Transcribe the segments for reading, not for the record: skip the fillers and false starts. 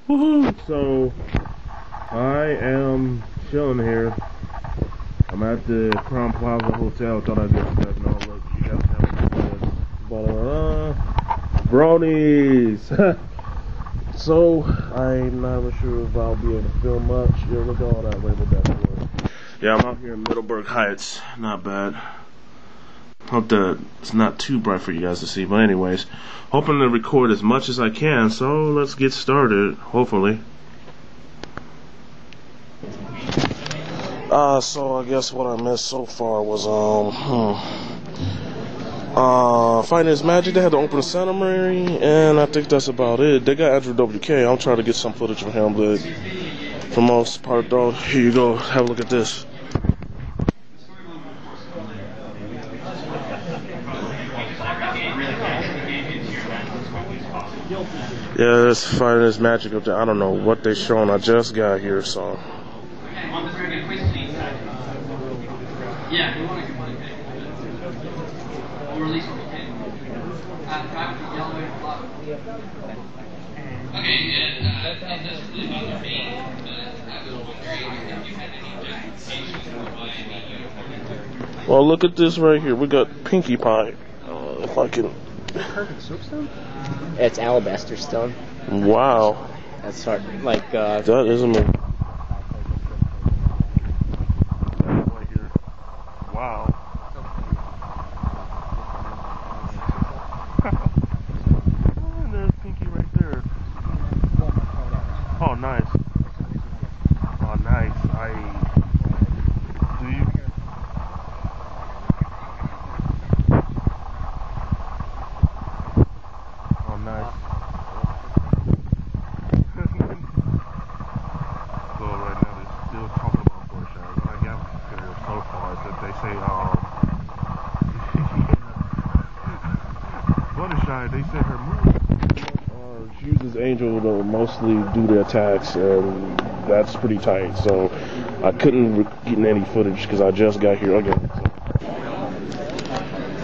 Woohoo! So I am chilling here. I'm at the Crown Plaza Hotel. Thought I'd get you guys know. Look, you guys have bronies. So I'm not sure if I'll be able to film much. Yeah, look at all that label that for. Yeah, I'm out here in Middleburg Heights. Not bad. Hope that it's not too bright for you guys to see, but anyways, hoping to record as much as I can, so let's get started, hopefully. So I guess what I missed so far was, Fighting His Magic. They had to open a ceremony, and I think that's about it. They got Andrew WK. I'm trying to get some footage of him, but for most part, though, here you go, have a look at this. Yeah, that's Fighting His Magic up there. I don't know what they showing. I just got here, so. Well, look at this right here. We got Pinkie Pie. If I can. Perfect soapstone? It's alabaster stone. Wow. That's hard. Like, that is amazing. Wow. And there's Pinkie right there. Oh, nice. Oh, nice. Do you? Oh, nice. So right now they're still talking about foreshadowing. I got so far that they say, Fluttershy, they say her move she uses Angel to mostly do the attacks, and that's pretty tight. So I couldn't get any footage because I just got here again.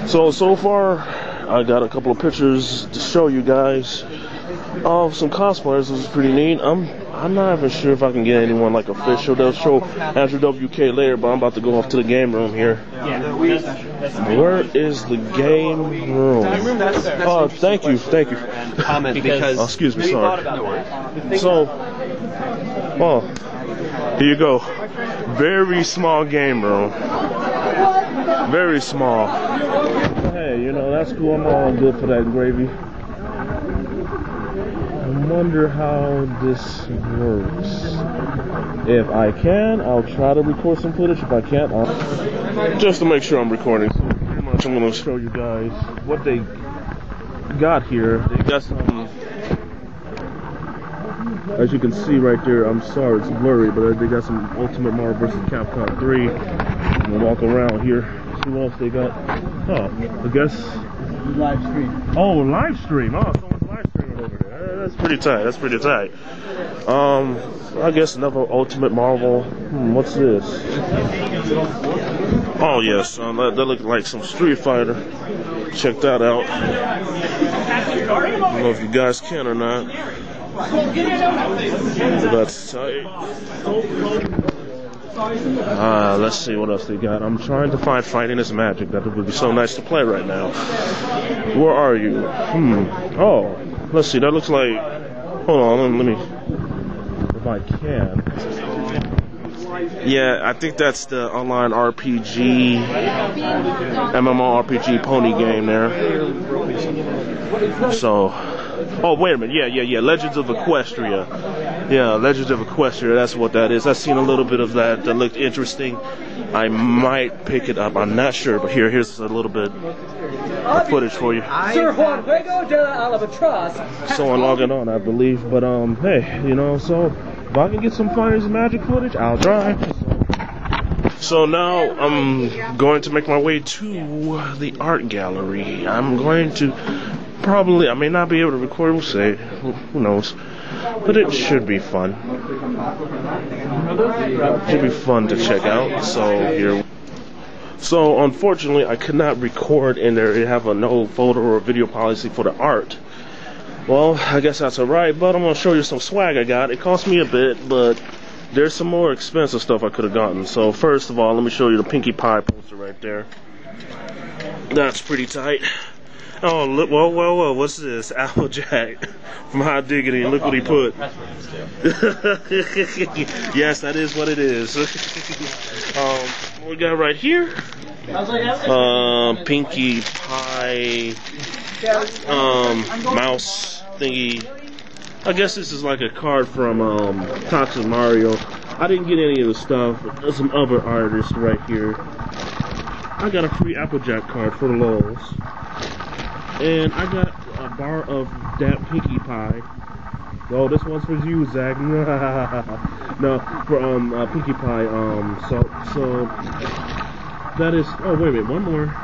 So far I got a couple of pictures to show you guys of some cosplayers. This is pretty neat. I'm not even sure if I can get anyone like official. They'll show Andrew WK later, but I'm about to go off to the game room here. Where is the game room? Oh, thank you. Because excuse me, sorry. So, here you go. Very small game room. Very small. Hey, you know, that's cool. I'm all good for that gravy. I wonder how this works. If I can, I'll try to record some footage. If I can't, just to make sure I'm recording. So pretty much I'm going to show you guys what they got here. They got some, as you can see right there, I'm sorry it's blurry, but they got some Ultimate Marvel vs. Capcom 3. I'm going to walk around here, see what else they got. I guess live stream. Oh, live stream. Oh, someone's live streaming over there. That's pretty tight. That's pretty tight. I guess another Ultimate Marvel. What's this? Oh yes, that look like some Street Fighter. Check that out. I don't know if you guys can or not. That's tight. Let's see what else they got. I'm trying to find Fighting His Magic. That would be so nice to play right now. Where are you? Oh, let's see. That looks like. Hold on. Let me. If I can. Yeah, I think that's the online RPG, MMORPG pony game there. So. Oh, wait a minute. Yeah. Legends of Equestria. Yeah, Legends of Equestria. That's what that is. I've seen a little bit of that. That looked interesting. I might pick it up. I'm not sure, but here's a little bit of footage for you. Sir Juan Juego de la Albatross. Someone logging on, I believe. But hey, you know, so if I can get some Fighting His Magic footage, I'll try. So now I'm going to make my way to the art gallery. I'm going to probably, I may not be able to record, we'll see. Who knows? But it should be fun. It should be fun to check out. So here. So unfortunately, I could not record in there. They have a no photo or video policy for the art. Well, I guess that's alright, but I'm gonna show you some swag I got. It cost me a bit, but there's some more expensive stuff I could have gotten. So first of all, let me show you the Pinkie Pie poster right there. That's pretty tight. Oh, look, whoa, what's this? Applejack from Hot Diggity, and look what he put. Yes, that is what it is. What we got right here? Pinkie Pie mouse thingy. I guess this is like a card from Toxic Mario. I didn't get any of the stuff. There's some other artists right here. I got a free Applejack card for the lols. And I got a bar of that Pinkie Pie. Oh, this one's for you, Zach. No, for Pinkie Pie. So that is. Oh, wait a minute, one more.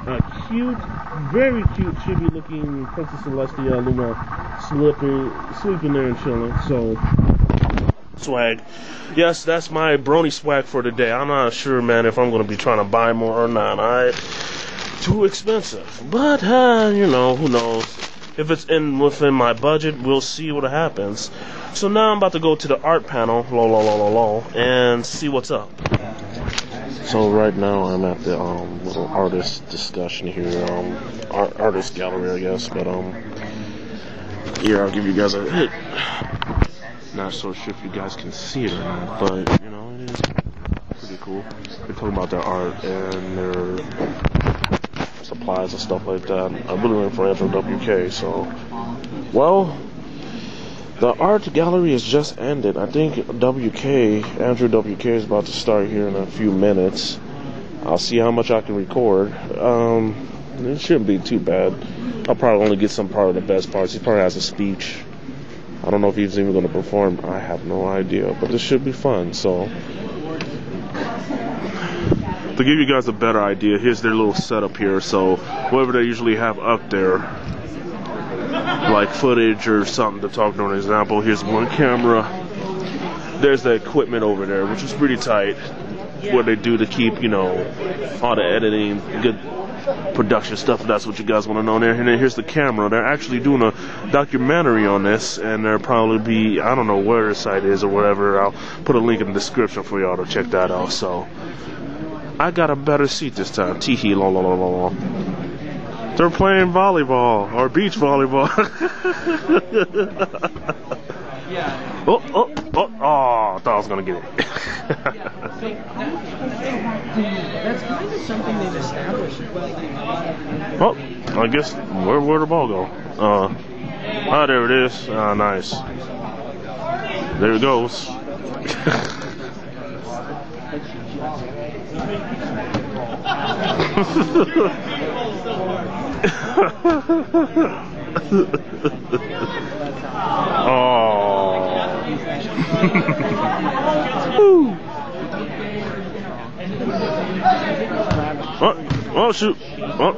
A cute, very cute, chibi-looking Princess Celestia Luna sleeping there and chilling. So swag. Yes, that's my brony swag for today. I'm not sure, man, if I'm gonna be trying to buy more or not. Too expensive, but you know, who knows? If it's within my budget, we'll see what happens. So now I'm about to go to the art panel, and see what's up. So right now I'm at the little artist discussion here, artist gallery, I guess. But here I'll give you guys a hit. Not so sure if you guys can see it or not, but you know, it is pretty cool. They're talking about their art and their supplies and stuff like that. I'm really looking for Andrew WK, so well, the art gallery has just ended. I think Andrew WK is about to start here in a few minutes. I'll see how much I can record. It shouldn't be too bad. I'll probably only get some part of the best parts. He probably has a speech. I don't know if he's even going to perform. I have no idea, but this should be fun. So to give you guys a better idea, here's their little setup here. So whatever they usually have up there, like footage or something to talk to an example. Here's one camera. There's the equipment over there, which is pretty tight. What they do to keep, you know, all the editing, good production stuff. That's what you guys want to know there. And then here's the camera. They're actually doing a documentary on this, and there'll probably be, I don't know where the site is or whatever. I'll put a link in the description for y'all to check that out. So I got a better seat this time. Teehee, la la la la la. They're playing volleyball or beach volleyball. Oh, I thought I was gonna get it. That's kind of something they've established. Oh, I guess where'd the ball go? There it is. Nice. There it goes. Oh shoot. Oh.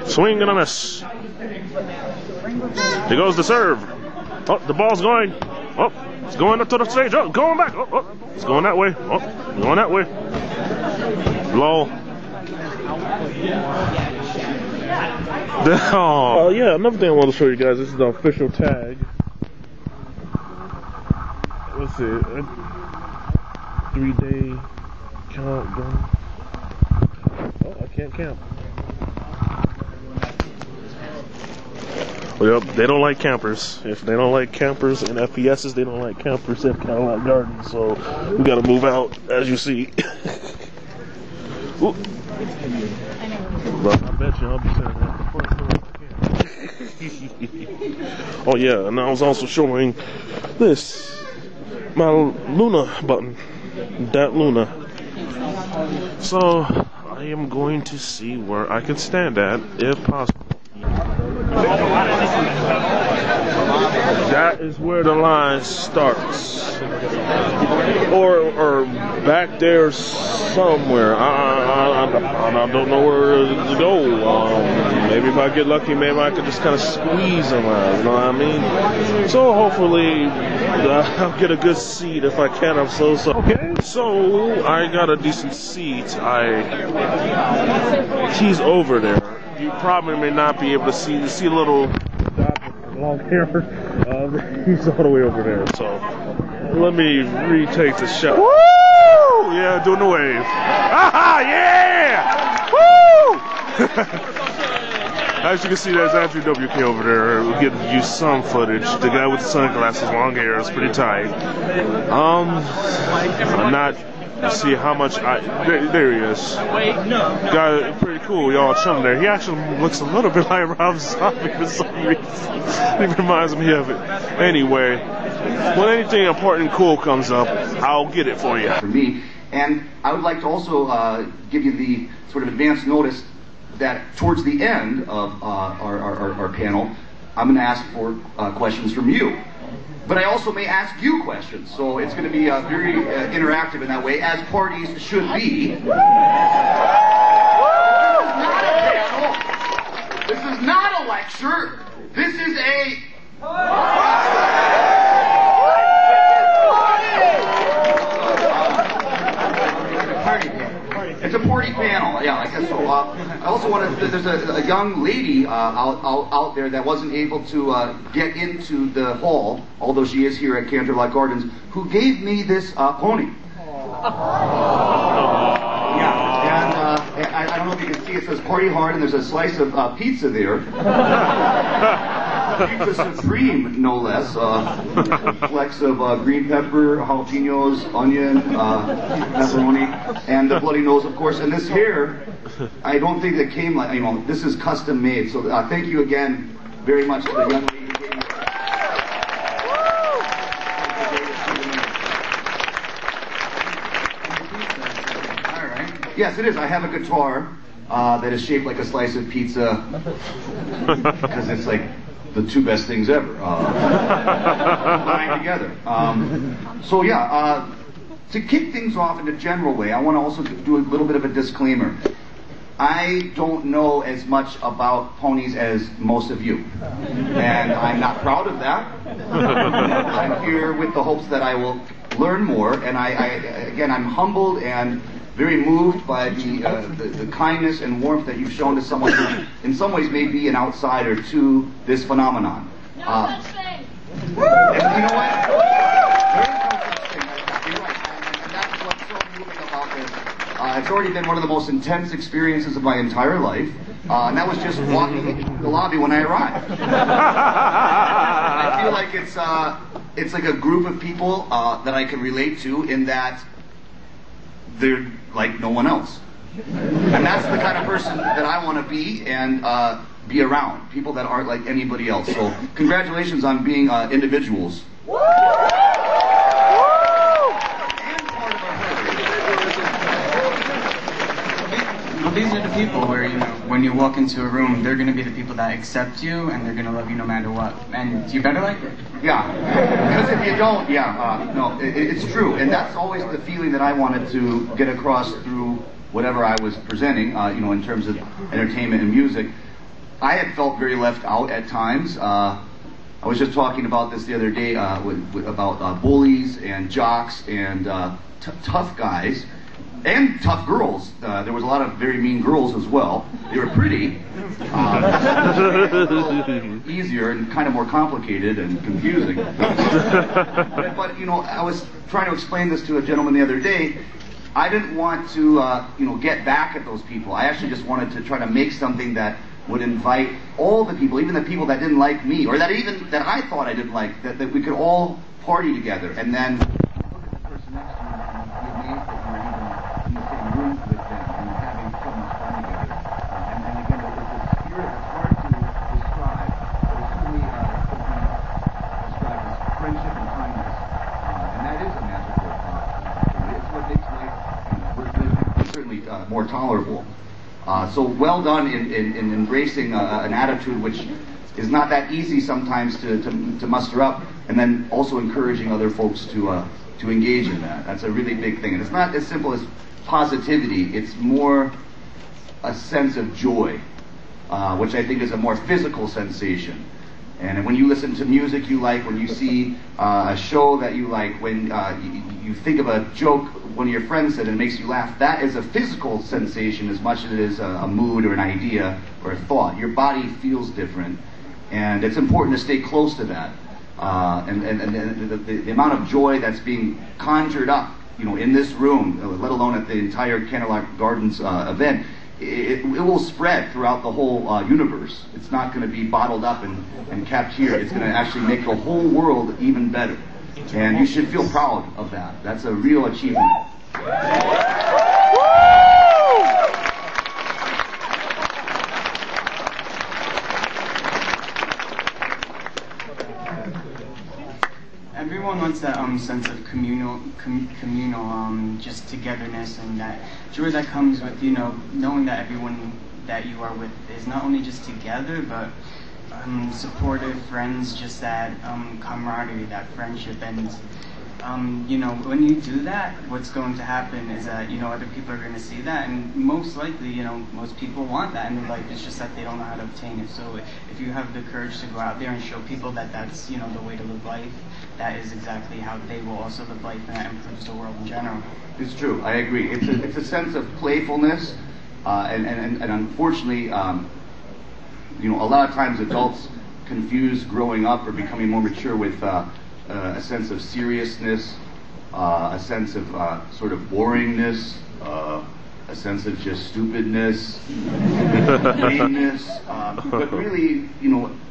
Swing and a miss. Here goes the serve. Oh, the ball's going. Oh, it's going up to the stage. Oh, going back. Oh, it's going that way. Oh, going that way. Low. Oh yeah, another thing I want to show you guys. This is the official tag. Let's see, 3-day countdown. Oh, I can't camp. Well, they don't like campers. If they don't like campers and FPSs, they don't like campers at Canterlot Gardens. So we gotta move out, as you see. But I bet you I'll be sitting at the front door. Oh yeah, and I was also showing this. My Luna button, that Luna. So I am going to see where I can stand at, if possible. That is where the line starts, or back there somewhere. I don't know where to go. Maybe if I get lucky, maybe I could just kind of squeeze them out. You know what I mean? So hopefully I'll get a good seat if I can. I'm so sorry. Okay, so I got a decent seat. He's over there. You probably may not be able to see a little long hair. He's all the way over there. So let me retake the shot. Woo! Yeah, doing the wave. Ah, yeah! Woo! As you can see, there's Andrew WK over there. We'll get to use some footage. The guy with the sunglasses, long hair, is pretty tight. I'm not. See how much there he is. Guy, pretty cool, y'all chum there. He actually looks a little bit like Rob Zombie for some reason. He reminds me of it. Anyway, when anything important cool comes up, I'll get it for you. For me, and I would like to also give you the sort of advance notice that towards the end of our panel, I'm going to ask for questions from you. But I also may ask you questions, so it's going to be very interactive in that way, as parties should be. This is not a lecture. This is a... It's a party panel, yeah, I guess so. I also wanted, there's a young lady out there that wasn't able to get into the hall, although she is here at Canterlot Gardens, who gave me this pony. Yeah, and I don't know if you can see, it says Party Hard, and there's a slice of pizza there. Pizza Supreme, no less. Flecks of green pepper, jalapenos, onion, pepperoni, and the bloody nose, of course. And this hair, I don't think that came like, this is custom made. So thank you again very much to the young lady who gave me All right. Yes, it is. I have a guitar that is shaped like a slice of pizza because it's like the two best things ever combined together. So yeah, to kick things off in a general way, I want to also do a little bit of a disclaimer. I don't know as much about ponies as most of you, and I'm not proud of that. I'm here with the hopes that I will learn more, and again, I'm humbled and very moved by the kindness and warmth that you've shown to someone who, in some ways, may be an outsider to this phenomenon. No such thing. And you know what? There is no such thing. You're right. And that's what's so moving about this. It's already been one of the most intense experiences of my entire life. And that was just walking into the lobby when I arrived. I feel like it's like a group of people that I can relate to in that they're like no one else. And that's the kind of person that I want to be and be around. People that aren't like anybody else. So congratulations on being individuals. Woo! Well, these are the people where, when you walk into a room, they're going to be the people that accept you, and they're going to love you no matter what. And you better like it. Yeah. Because if you don't, no, it's true. And that's always the feeling that I wanted to get across through whatever I was presenting, in terms of entertainment and music. I had felt very left out at times. I was just talking about this the other day about bullies and jocks and tough guys. And tough girls. There was a lot of very mean girls as well. They were pretty. Easier and kind of more complicated and confusing. But I was trying to explain this to a gentleman the other day. I didn't want to, get back at those people. I actually just wanted to try to make something that would invite all the people, even the people that didn't like me, or that I thought I didn't like, that we could all party together. And then look at the person next to you and be amazed that you're even in the same room with them and having so much fun together. And again, it's a spirit that's hard to describe, but it's certainly could be described as friendship and kindness. And that is a magical thing. It's what makes life worth living, certainly more tolerable. So well done in embracing an attitude which is not that easy sometimes to muster up, and then also encouraging other folks to engage in that. That's a really big thing. And it's not as simple as positivity. It's more a sense of joy, which I think is a more physical sensation. And when you listen to music you like, when you see a show that you like, when you think of a joke one of your friends said and it makes you laugh, that is a physical sensation as much as it is a mood or an idea or a thought. Your body feels different. And it's important to stay close to that. And the amount of joy that's being conjured up, in this room, let alone at the entire Canterlot Gardens event, it will spread throughout the whole universe. It's not going to be bottled up and kept here. It's going to actually make the whole world even better. And you should feel proud of that. That's a real achievement. Everyone wants that sense of communal, just togetherness, and that joy that comes with knowing that everyone that you are with is not only just together, but supportive friends, just that camaraderie, that friendship, and when you do that, what's going to happen is that other people are going to see that, and most likely most people want that in their life. It's just that they don't know how to obtain it. So if you have the courage to go out there and show people that that's the way to live life, that is exactly how they will also live life, and that improves the world in general. It's true. I agree. It's a sense of playfulness, and unfortunately, a lot of times adults confuse growing up or becoming more mature with a sense of seriousness, a sense of sort of boringness, a sense of just stupidness, lameness. But really,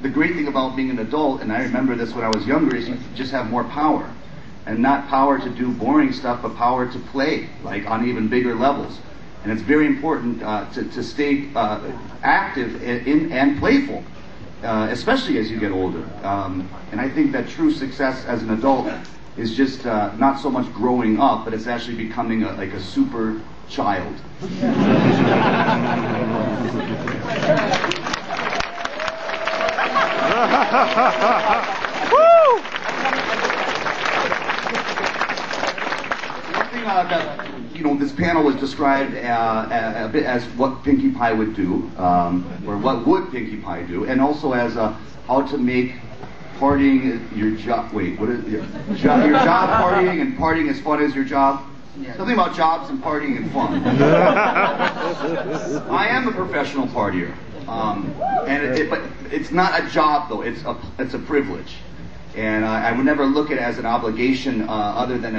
the great thing about being an adult, and I remember this when I was younger, is you just have more power. And not power to do boring stuff, but power to play, like on even bigger levels. And it's very important to stay active and playful, especially as you get older. And I think that true success as an adult is just not so much growing up, but it's actually becoming like a super child. Woo! One thing that this panel was described a bit as what Pinkie Pie would do, or what would Pinkie Pie do, and also as how to make partying your job. Wait, what is your job partying and partying as fun as your job? Yeah. Something about jobs and partying and fun. I am a professional partier, but it's not a job though. It's a privilege, and I would never look at it as an obligation, other than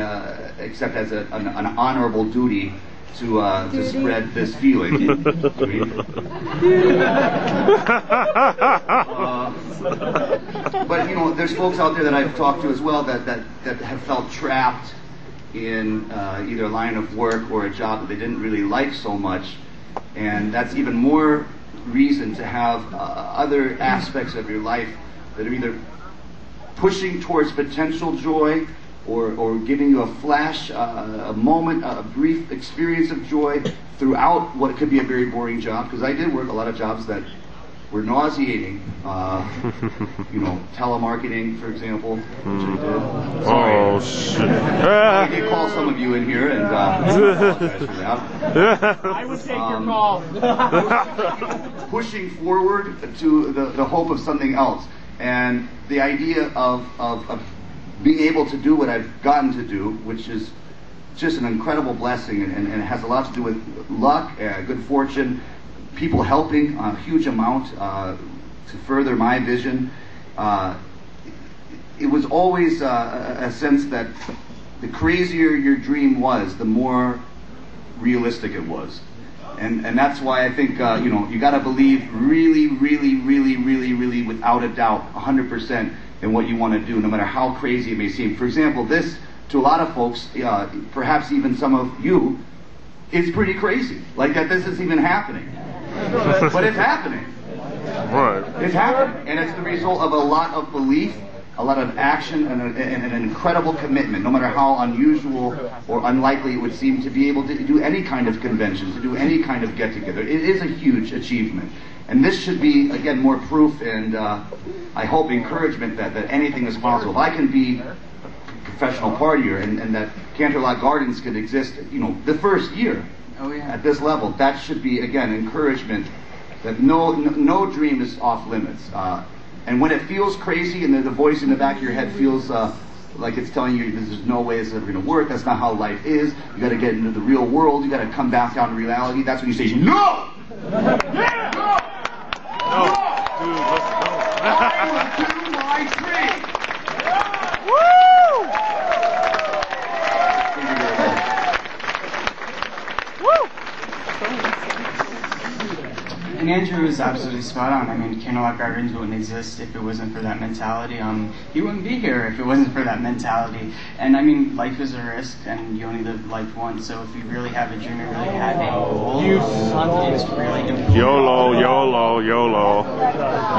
except as an honorable duty to spread this feeling. But there's folks out there that I've talked to as well that have felt trapped in either a line of work or a job that they didn't really like so much, and that's even more reason to have other aspects of your life that are either pushing towards potential joy or giving you a flash, a moment, a brief experience of joy throughout what could be a very boring job, because I did work a lot of jobs that were nauseating, telemarketing, for example, which I did. Sorry. Oh, shit. I did call some of you in here, and I apologize for that. I would take your call. Pushing forward to the hope of something else, and the idea of being able to do what I've gotten to do, which is just an incredible blessing, and it has a lot to do with luck, good fortune, people helping a huge amount to further my vision. It was always a sense that the crazier your dream was, the more realistic it was. And that's why I think, you got to believe really, really, really, really, really, without a doubt, 100% in what you want to do, no matter how crazy it may seem. For example, this, to a lot of folks, perhaps even some of you, is pretty crazy. Like that this is even happening. But it's happening. Right. It's happening. And it's the result of a lot of belief, a lot of action, and an incredible commitment, no matter how unusual or unlikely it would seem, to be able to do any kind of convention, to do any kind of get-together. It is a huge achievement. And this should be, again, more proof and, I hope, encouragement that anything is possible. If I can be a professional partier and that Canterlot Gardens could exist, the first year at this level, that should be, again, encouragement that no dream is off limits. And when it feels crazy and the voice in the back of your head feels like it's telling you there's no way it's ever going to work, that's not how life is, you got to get into the real world, you got to come back down to reality, that's when you say, no! Yeah! No! No! Dude, let's go. to my tree. Woo! Woo! And Andrew is absolutely spot on. I mean, Canterlot Gardens wouldn't exist if it wasn't for that mentality. He wouldn't be here if it wasn't for that mentality. And I mean, life is a risk, and you only live life once. So if you really have a dream, you really have a goal, it's really important. YOLO, YOLO, YOLO,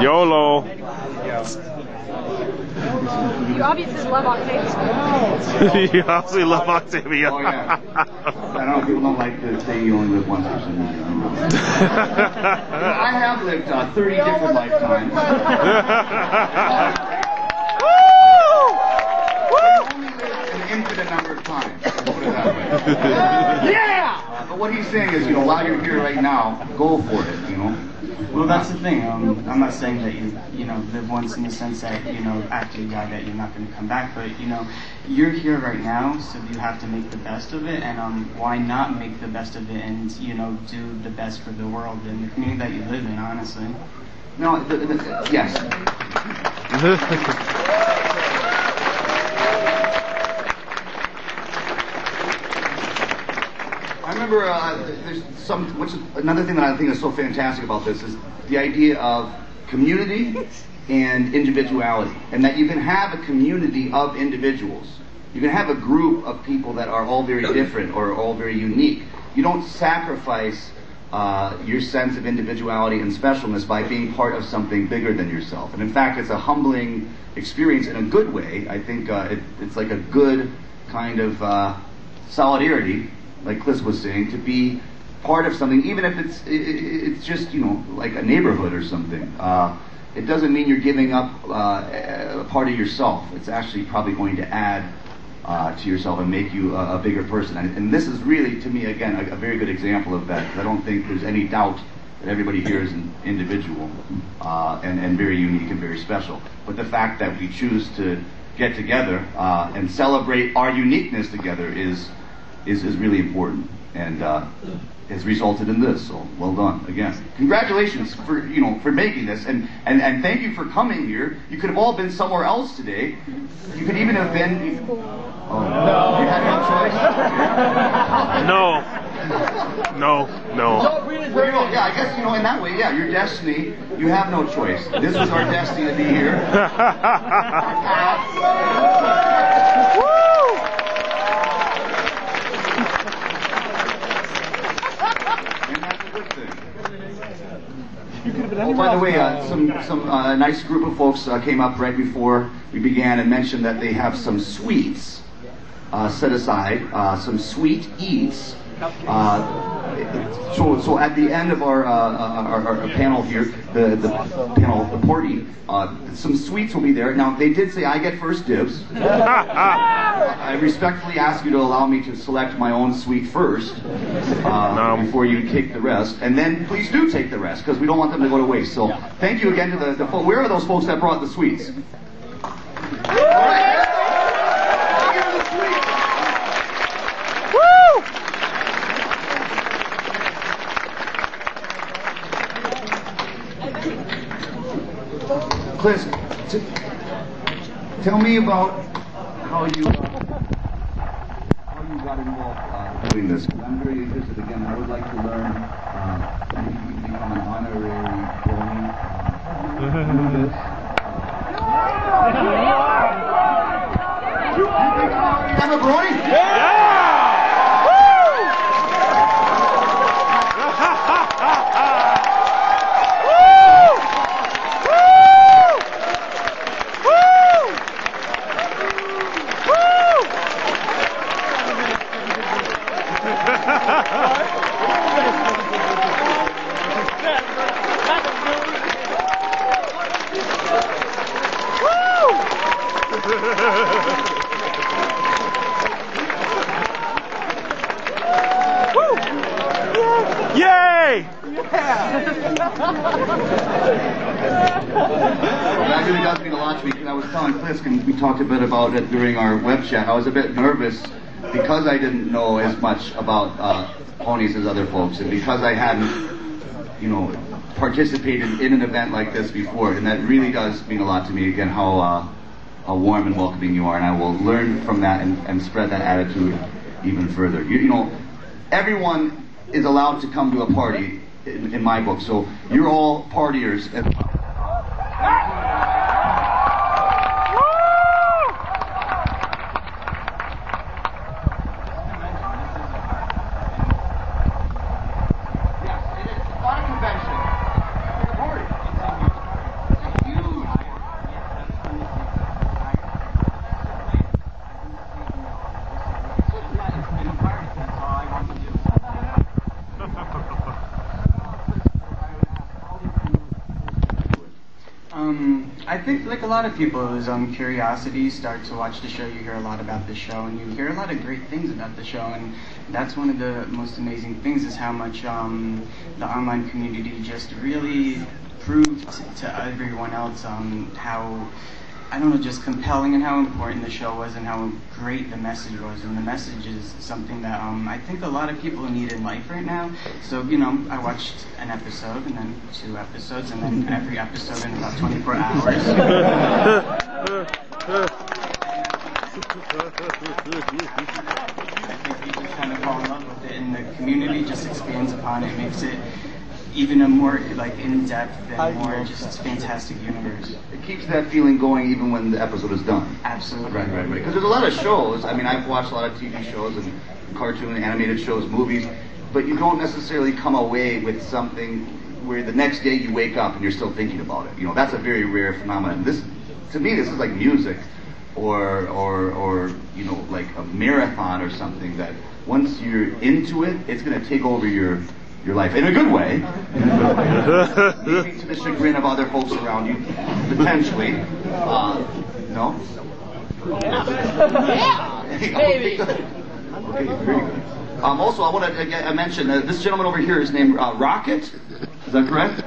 YOLO. You obviously love Octavia. You obviously love Octavia. Oh yeah. I don't know, people don't like to say you only live once or something. I have lived 30 different lifetimes. I only lived an infinite number of times. Let's put it that way. Yeah! But what he's saying is, while you're here right now, go for it, Well, that's the thing. I'm not saying that you live once in the sense that after you die that you're not going to come back, but you're here right now, so you have to make the best of it. And why not make the best of it and do the best for the world and the community that you live in? Honestly. No, yes. I remember there's another thing that I think is so fantastic about this is the idea of community and individuality, and that you can have a community of individuals. You can have a group of people that are all very different or all very unique. You don't sacrifice your sense of individuality and specialness by being part of something bigger than yourself. And in fact, it's a humbling experience in a good way. I think it's like a good kind of solidarity, like Chris was saying, to be part of something, even if it's just like a neighborhood or something. It doesn't mean you're giving up a part of yourself. It's actually probably going to add to yourself and make you a bigger person. And this is really, to me, again, a very good example of that, because I don't think there's any doubt that everybody here is an individual and very unique and very special. But the fact that we choose to get together and celebrate our uniqueness together is really important, and has resulted in this. So well done again. Congratulations for making this, and thank you for coming here. You could have all been somewhere else today. You could even have been. Oh no! You had no choice. No. Well, yeah, I guess in that way, yeah, your destiny. You have no choice. This was our destiny to be here. Oh, by the way, some nice group of folks came up right before we began and mentioned that they have some sweets set aside, some sweet eats. So at the end of our panel here, the party, some sweets will be there. Now they did say I get first dibs. I respectfully ask you to allow me to select my own sweet first before you take the rest, and then please do take the rest because we don't want them to go to waste. So thank you again to the folks. Where are those folks that brought the sweets? All right. Give them the sweets. Woo! Chris, tell me about how you got involved doing this. I'm very interested. Again, I would like to learn if you can become an honorary pony. Do this. You think I'm a brony? Yeah! Yay! That really does mean a lot to me, because I was telling Chris, and we talked a bit about it during our web chat, I was a bit nervous because I didn't know as much about ponies as other folks, and because I hadn't participated in an event like this before, and that really does mean a lot to me. Again, how warm and welcoming you are, and I will learn from that and spread that attitude even further. Everyone is allowed to come to a party in my book, so you're all partiers as well. I think, like a lot of people, it was curiosity. You start to watch the show, you hear a lot about the show, and you hear a lot of great things about the show, and that's one of the most amazing things is how much the online community just really proved to everyone else how, I don't know, just compelling and how important the show was and how great the message was. And the message is something that I think a lot of people need in life right now. So, I watched an episode and then 2 episodes and then every episode in about 24 hours. I think people kind of fall in love with it, and the community just expands upon it, makes it even a more in-depth and more just fantastic universe. It keeps that feeling going even when the episode is done. Absolutely. Right. Because there's a lot of shows. I mean, I've watched a lot of TV shows and cartoon, animated shows, movies, but you don't necessarily come away with something where the next day you wake up and you're still thinking about it. That's a very rare phenomenon. To me, this is like music, or like a marathon or something that once you're into it, it's going to take over your life in a good way. Maybe to the chagrin of other folks around you, potentially. No? Yeah, maybe. Okay, very good. Also, I want to mention this gentleman over here is named Rocket. Is that correct?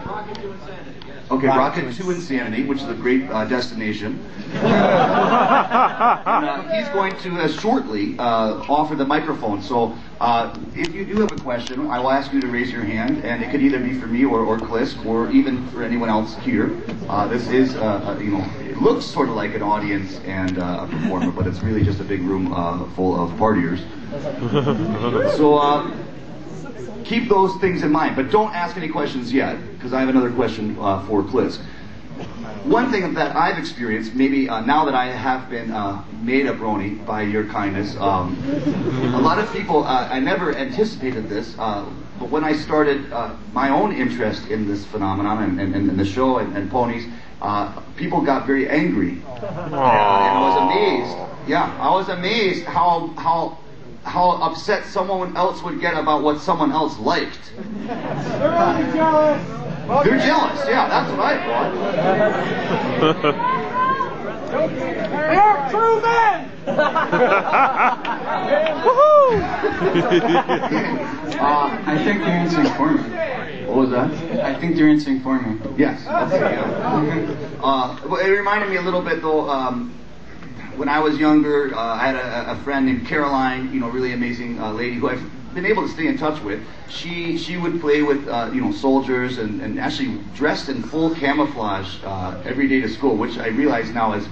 Okay, Rocket to Insanity, which is a great destination. And, he's going to shortly offer the microphone. So if you do have a question, I will ask you to raise your hand, and it could either be for me or Klisk, or even for anyone else here. This is, it looks sort of like an audience and a performer, but it's really just a big room full of partiers. So keep those things in mind, but don't ask any questions yet, because I have another question for Klisk. One thing that I've experienced, maybe now that I have been made a brony by your kindness, a lot of people, I never anticipated this, but when I started my own interest in this phenomenon and the show and ponies, people got very angry. And I was amazed. Yeah, I was amazed how upset someone else would get about what someone else liked. They're only jealous. They're jealous, yeah, that's what I thought. They're true men! Woohoo! I think you're answering for me. What was that? I think you're answering for me. Yes, that's it, yeah. Well, it reminded me a little bit, though, when I was younger, I had a friend named Caroline, really amazing lady who I've been able to stay in touch with. She would play with soldiers and actually dressed in full camouflage every day to school, which I realize now is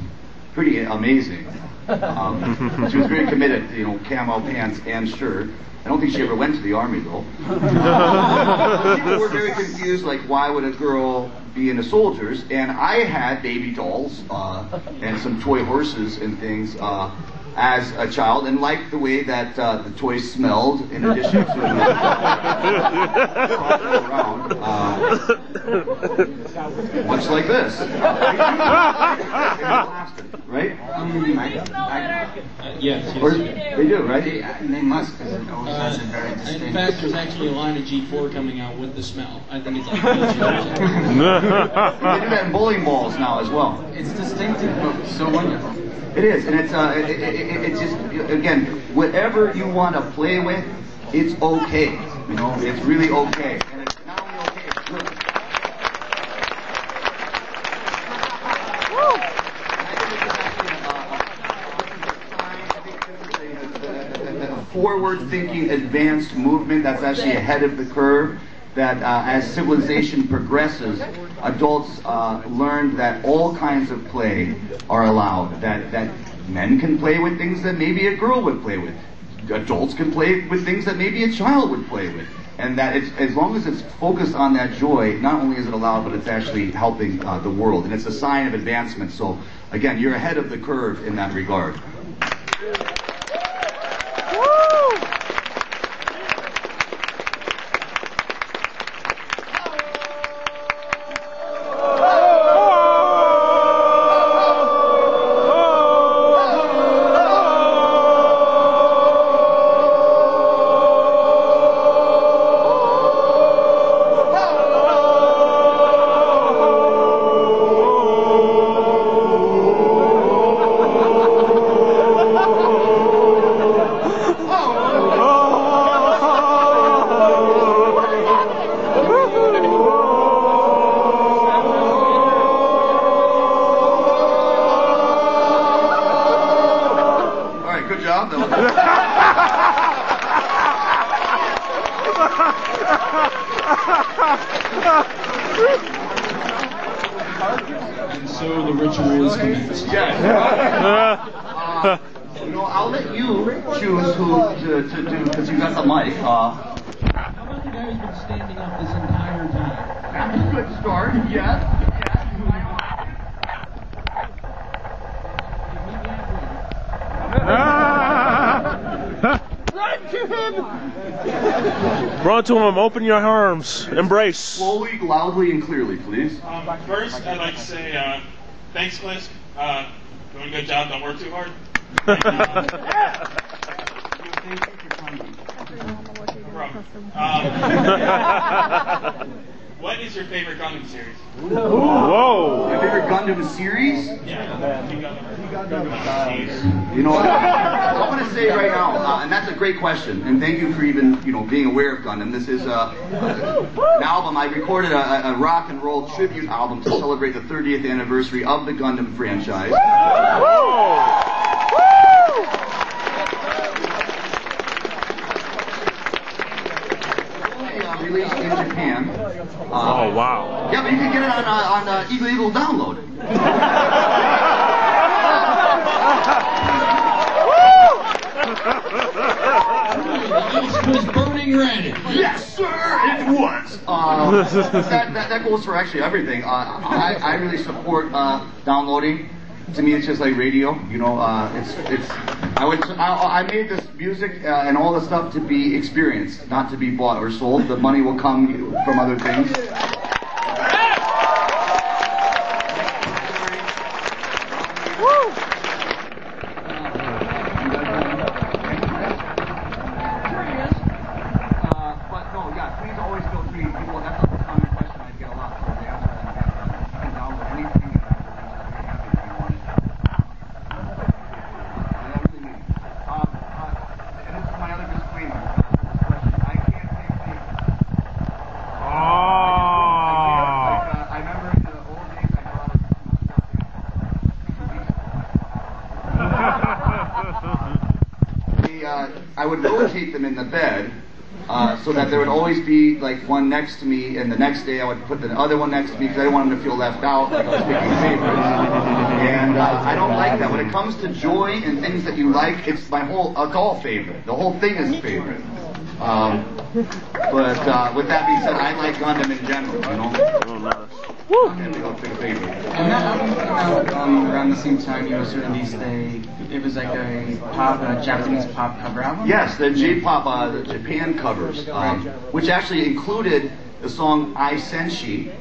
pretty amazing. She was very committed, camo pants and shirt. I don't think she ever went to the army, though. People were very confused, like, why would a girl be into soldiers? And I had baby dolls and some toy horses and things as a child, and liked the way that the toys smelled, in addition to around, much like this. Right? Yes. Or, they do, right? They must, because it always has a very distinct... In fact, there's actually a line of G4 coming out with the smell. I think it's like... They do that in bowling balls now as well. It's distinctive, but so wonderful. It is, and it's just, again, whatever you want to play with, it's okay. It's really okay. And it's not only okay, it's good. Forward-thinking, advanced movement that's actually ahead of the curve. that as civilization progresses, adults learned that all kinds of play are allowed. That men can play with things that maybe a girl would play with. Adults can play with things that maybe a child would play with. And that it's, as long as it's focused on that joy, not only is it allowed, but it's actually helping the world. And it's a sign of advancement. So, again, you're ahead of the curve in that regard. And so the ritual is commenced. Yes. You know, I'll let you choose who to do, because you got the mic. How about the guy who's been standing up this entire time? That's a good start. Yes. Run to him, open your arms, embrace. Slowly, loudly, and clearly, please. First, I'd like to say thanks, Clisk. Doing a good job, don't work too hard. What is your favorite Gundam series? Whoa! My favorite Gundam series? Yeah. You know, I want to say right now, and that's a great question, and thank you for even, being aware of Gundam. This is an album. I recorded a rock and roll tribute album to celebrate the 30th anniversary of the Gundam franchise. Released in Japan. Oh, wow. Yeah, but you can get it on Eagle Eagle download. The East was burning red. Yes, sir, it was. That goes for actually everything. I really support downloading. To me, it's just like radio. I made this music and all the stuff to be experienced, not to be bought or sold. The money will come from other things. But no, yeah, please always feel free. People, that's a common question I get a lot. So the answer is yes, you can download anything. I would rotate them in the bed so that there would always be like one next to me, and the next day I would put the other one next to me because I didn't want them to feel left out, like I was picking favorites. And I don't like that. When it comes to joy and things that you like, it's all favorite. The whole thing is favorite. But with that being said, I like Gundam in general, Oh, nice. And they don't pick a favorite. And that album came out around the same time you also released it was like a Japanese pop cover album? Yes, the J-pop, the Japan covers, which actually included the song I Senshi,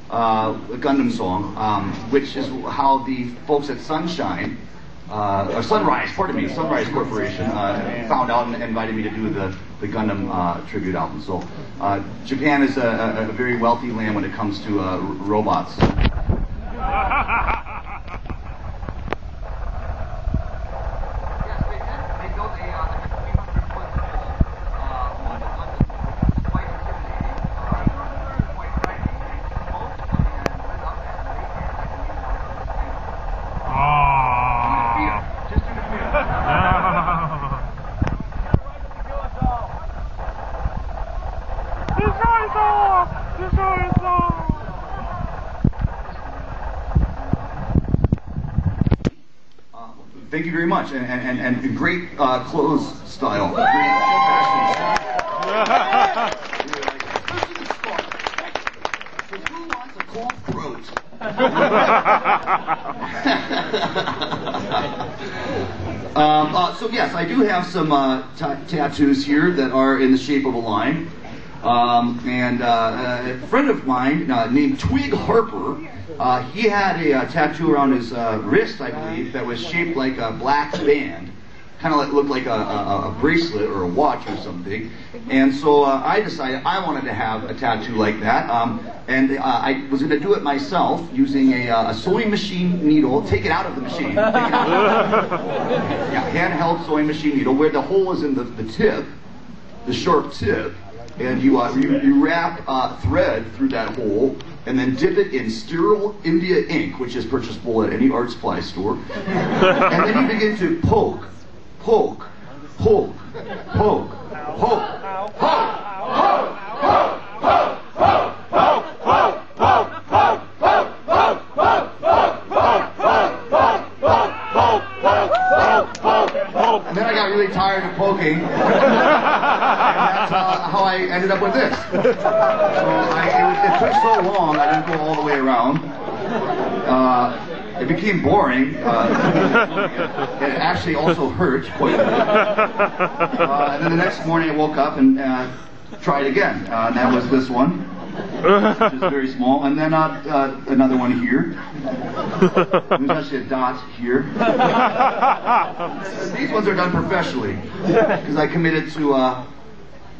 a Gundam song, which is how the folks at Sunrise Corporation found out and invited me to do the Gundam tribute album. So Japan is a very wealthy land when it comes to robots. He's right. Thank you very much, and great clothes style. Great fashion. Who wants a cold throat? So yes, I do have some tattoos here that are in the shape of a line. And a friend of mine named Twig Harper, he had a tattoo around his wrist, I believe, that was shaped like a black band. Kind of looked like a bracelet or a watch or something. And so I decided I wanted to have a tattoo like that. And I was going to do it myself using a sewing machine needle. Take it out of the machine. Yeah, handheld sewing machine needle where the hole is in the tip, the sharp tip. And you wrap thread through that hole and then dip it in sterile India ink, which is purchasable at any art supply store. And then you begin to poke, poke, poke, poke, poke, poke, poke, poke, poke, poke, poke, poke, poke, poke, poke, poke, poke, poke, poke. And then I got really tired of poking. And that's how I ended up with this. So it took so long, I didn't go all the way around. It became boring. It actually also hurt quite a bit. And then the next morning I woke up and tried again. And that was this one, which is very small. And then another one here. There's actually a dot here. These ones are done professionally because I committed to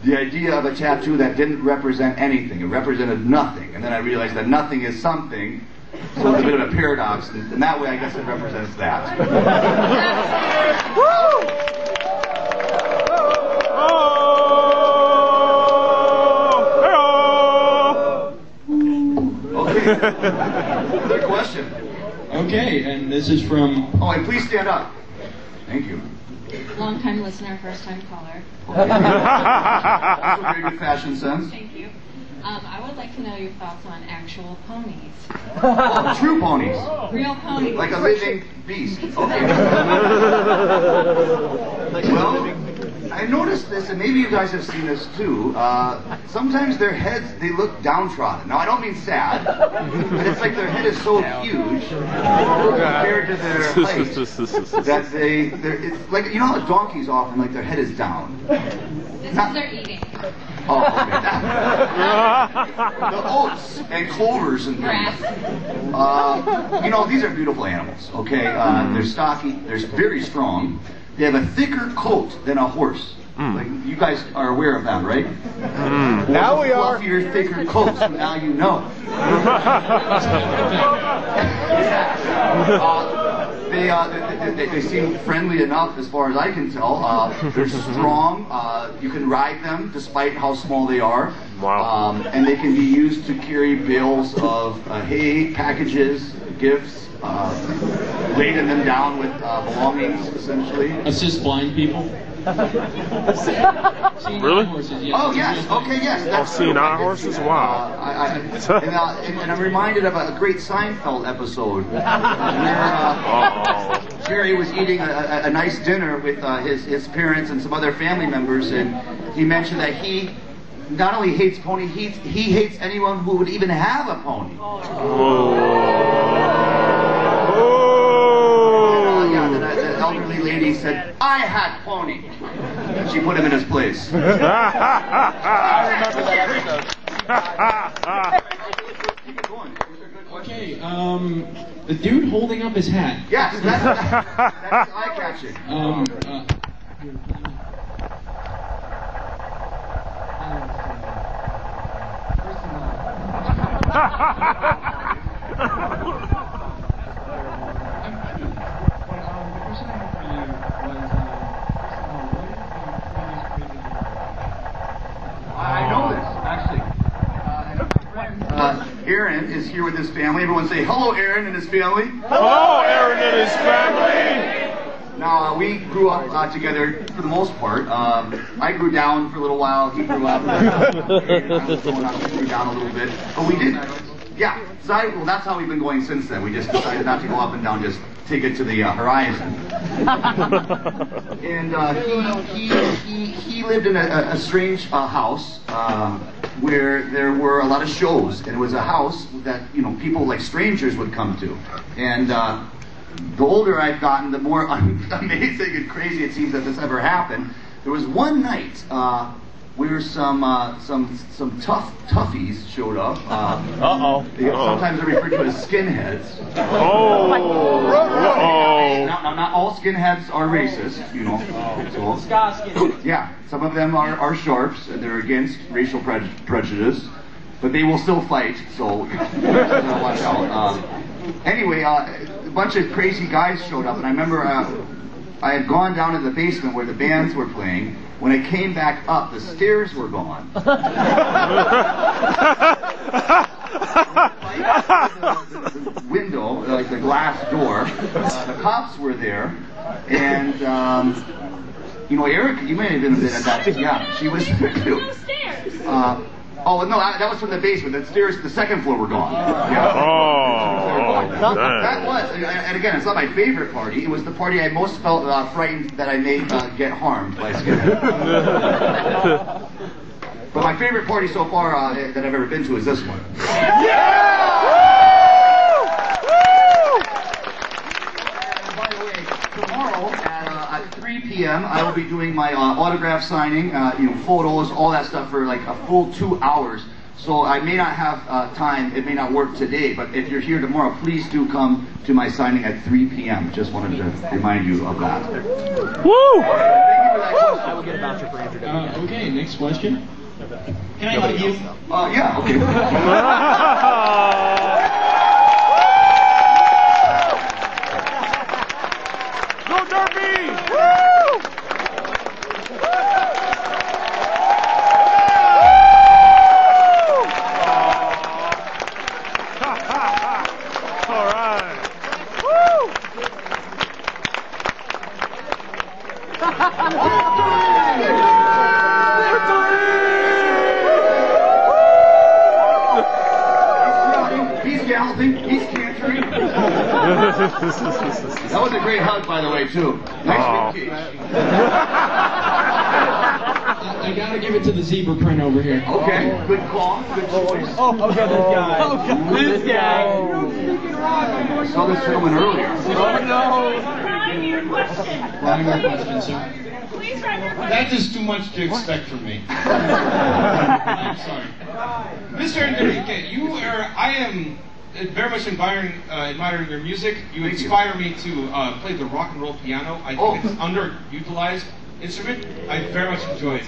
the idea of a tattoo that didn't represent anything. It represented nothing. And then I realized that nothing is something. So it's a bit of a paradox, and that way I guess it represents that. Okay. Another question. Okay, and this is from... Oh, and please stand up. Thank you. Long-time listener, first-time caller. Okay. Also very good fashion sense. Thank you. I would like to know your thoughts on actual ponies. Oh, true ponies. Real ponies. Like a living beast. Okay. Well, I noticed this, and maybe you guys have seen this too. Sometimes their heads, they look downtrodden. Now, I don't mean sad, but it's like their head is so huge compared to their height that it's like, you know how donkeys often, like their head is down. This is their eating. Oh, okay. The oats and clovers and things. You know, these are beautiful animals, okay? They're stocky, they're very strong. They have a thicker coat than a horse. Like, you guys are aware of that, right? Now we are. Fluffier, thicker coats, so now you know. They seem friendly enough as far as I can tell. They're strong. You can ride them despite how small they are. Wow. And they can be used to carry bales of hay, packages, gifts, weighting them down with belongings, essentially. Assist blind people? Really? Horses, yes. Oh, yes. Okay, yes. That's seeing our horses? Wow. And I'm reminded of a great Seinfeld episode where Jerry was eating a nice dinner with his parents and some other family members, and he mentioned that he not only hates pony, he hates anyone who would even have a pony. The elderly lady said, "I had pony." She put him in his place. I remember that episode. Keep it going. Okay, the dude holding up his hat. Yes, that's eye-catching. I know this, actually. Aaron is here with his family. Everyone say, hello, Aaron and his family. Hello, Aaron and his family. Now, we grew up together for the most part. I grew down for a little while. He grew up. We grew down a little bit. But we did, yeah. Well, that's how we've been going since then. We just decided not to go up and down, just take it to the horizon. And he lived in a strange house where there were a lot of shows, and it was a house that people like strangers would come to. And the older I've gotten, the more amazing and crazy it seems that this ever happened. There was one night where some toughies showed up. Sometimes they're referred to as skinheads. Now, not all skinheads are racist, So, yeah, some of them are sharps, and they're against racial prejudice, but they will still fight. So watch out. Anyway, a bunch of crazy guys showed up, and I remember I had gone down to the basement where the bands were playing. When I came back up, the stairs were gone. The window, like the glass door, the cops were there, and Erica, you may have been at that. Yeah, she was there too. Oh no, that was from the basement. The stairs, the second floor were gone. Yeah. That was, and again, it's not my favorite party. It was the party I most felt frightened that I may get harmed by skinheads. But my favorite party so far that I've ever been to is this one. And by the way, tomorrow at 3 p.m. I will be doing my autograph signing, photos, all that stuff for like a full 2 hours. So I may not have time, it may not work today, but if you're here tomorrow, please do come to my signing at 3 p.m. Just wanted to remind you of that. Woo! Thank you for that question. I will get a voucher for introduction. Okay, next question. Can I hug you? Yeah, okay. Go Derby! Woo! All right. Woo! He's galloping, he's cantering. That was a great hug, by the way, too. Nice rib cage. I gotta give it to the zebra print over here. Okay, good call, good choice. Okay, this guy. This guy. I saw this gentleman earlier. Writing your question, sir. Please write your question. That is too much to expect from me. I'm sorry. Mr. Enrique, I am very much admiring your music. You inspire me to play the rock and roll piano. I think it's an underutilized instrument. I very much enjoy it.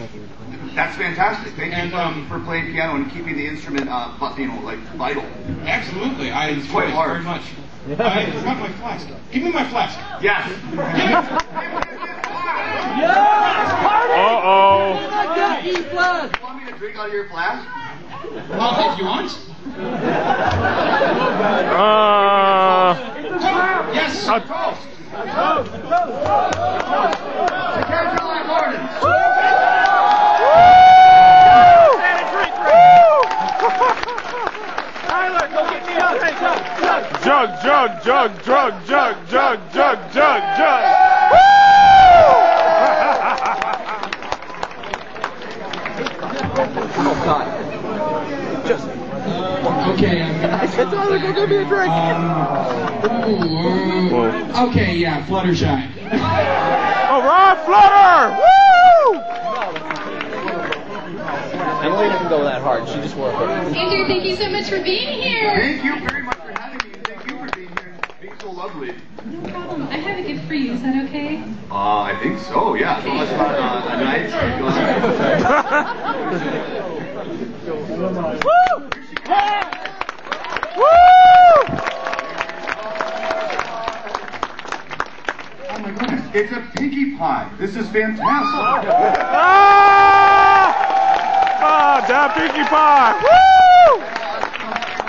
That's fantastic. Thank you for playing piano and keeping the instrument, vital. Absolutely, I enjoy quite it large. very much. I forgot my flask. Give me my flask. Yes. Uh-oh. You want me to drink out of your flask? If you want. Yes. Toast. The Canterlot Gardens. Tyler, go get me a drink. Jug, jug, jug, jug, jug, jug, jug, jug, jug. Oh God. Just. Okay. I said, Tyler, go get me a drink. Okay, yeah, Fluttershy. All right, Flutter! Woo! Emily doesn't go that hard. She just works. Andrew, thank you so much for being here. Thank you very much for having me. Thank you for being here and being so lovely. No problem. I have a gift for you. Is that okay? I think so, yeah. So much about a night. Woo! Woo! Oh my goodness, it's a pinkie pie. This is fantastic. That pinkie pie! Woo! I